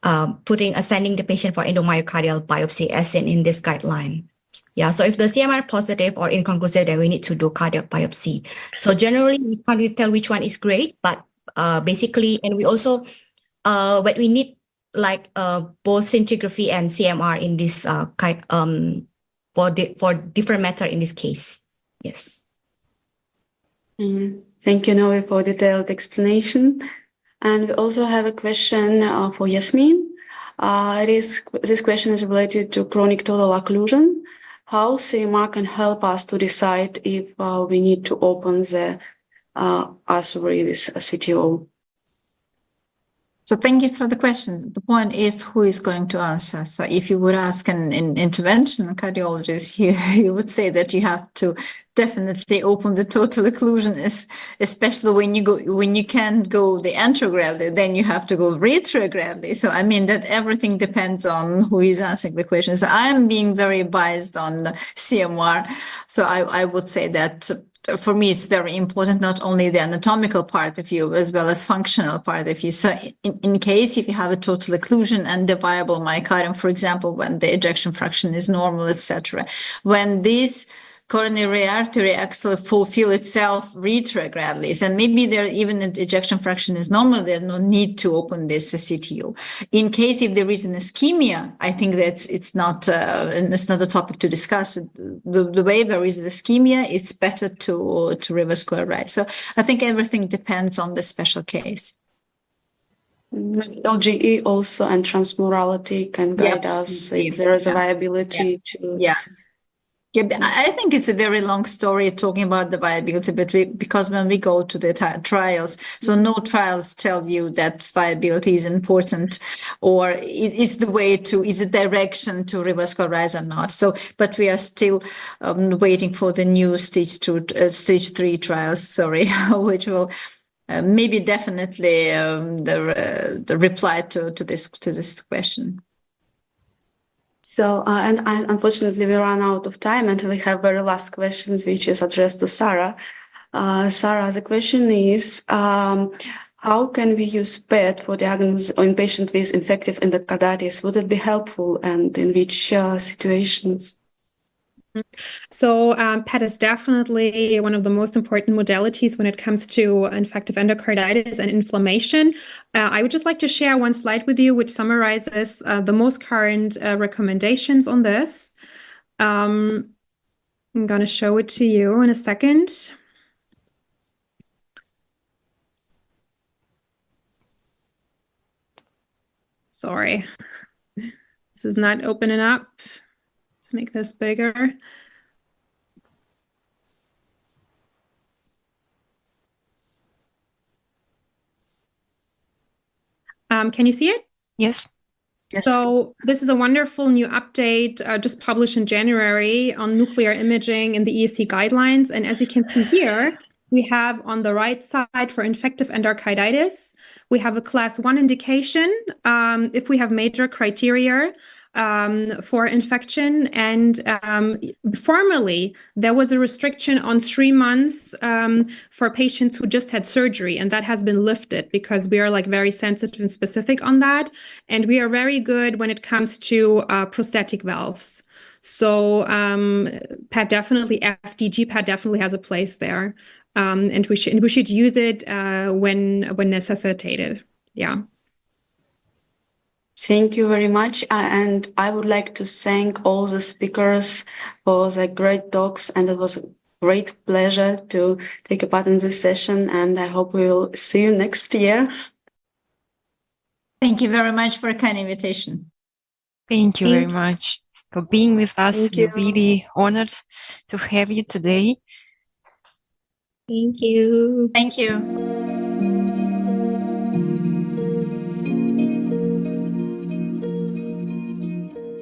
sending the patient for endomyocardial biopsy as in this guideline. Yeah, so if the CMR positive or inconclusive, then we need to do cardiac biopsy. So generally, we can't really tell which one is great, but basically, and we also, but we need like both scintigraphy and CMR in this for different matter in this case. Yes. Thank you, Novi, for detailed explanation. And we also have a question for Yasmin. This question is related to chronic total occlusion. How CMR can help us to decide if we need to open the artery with a CTO? So thank you for the question. The point is who is going to answer. So if you would ask an interventional cardiologist, he would say that you have to definitely open the total occlusion, especially when you can't go the anterogravely, then you have to go retrogravely. So I mean that everything depends on who is answering the question. So I am being very biased on the CMR. So I would say that for me, it's very important, not only the anatomical part of view, as well as functional part of view. So in case if you have a total occlusion and the viable myocardium, for example, when the ejection fraction is normal, etc., when these coronary artery actually fulfill itself retrogradly, and maybe there even an ejection fraction is normal, there's no need to open this CTO. In case if there is an ischemia, I think that it's not a topic to discuss. The way there is ischemia, it's better to revascularize. So I think everything depends on the special case. LGE also and transmurality can guide us if there is a viability to. Yes. Yeah, I think it's a very long story talking about the viability, but because when we go to the trials, so no trials tell you that viability is important or is the way to, is the direction to revascularize or not. So, but we are still waiting for the new stage 3 trials, sorry, which will maybe definitely the reply to this question. So, and unfortunately, we run out of time, and we have very last questions, which is addressed to Sara. Sara, the question is, how can we use PET for diagnosis in patients with infective endocarditis? Would it be helpful, and in which situations? So PET is definitely one of the most important modalities when it comes to infective endocarditis and inflammation. I would just like to share one slide with you which summarizes the most current recommendations on this. I'm going to show it to you in a second. Sorry, this is not opening up. Let's make this bigger. Can you see it? Yes. Yes. So this is a wonderful new update just published in January on nuclear imaging in the ESC guidelines. And as you can see here, we have on the right side for infective endocarditis, we have a class 1 indication if we have major criteria for infection. And formerly, there was a restriction on 3 months for patients who just had surgery, and that has been lifted because we are like very sensitive and specific on that. And we are very good when it comes to prosthetic valves. So PET definitely, FDG PET definitely has a place there. And we should use it when necessitated. Yeah. Thank you very much. And I would like to thank all the speakers for the great talks. And it was a great pleasure to take a part in this session. And I hope we will see you next year. Thank you very much for a kind invitation. Thank you very much for being with us. Thank We're you. really honored to have you today. Thank you. Thank you.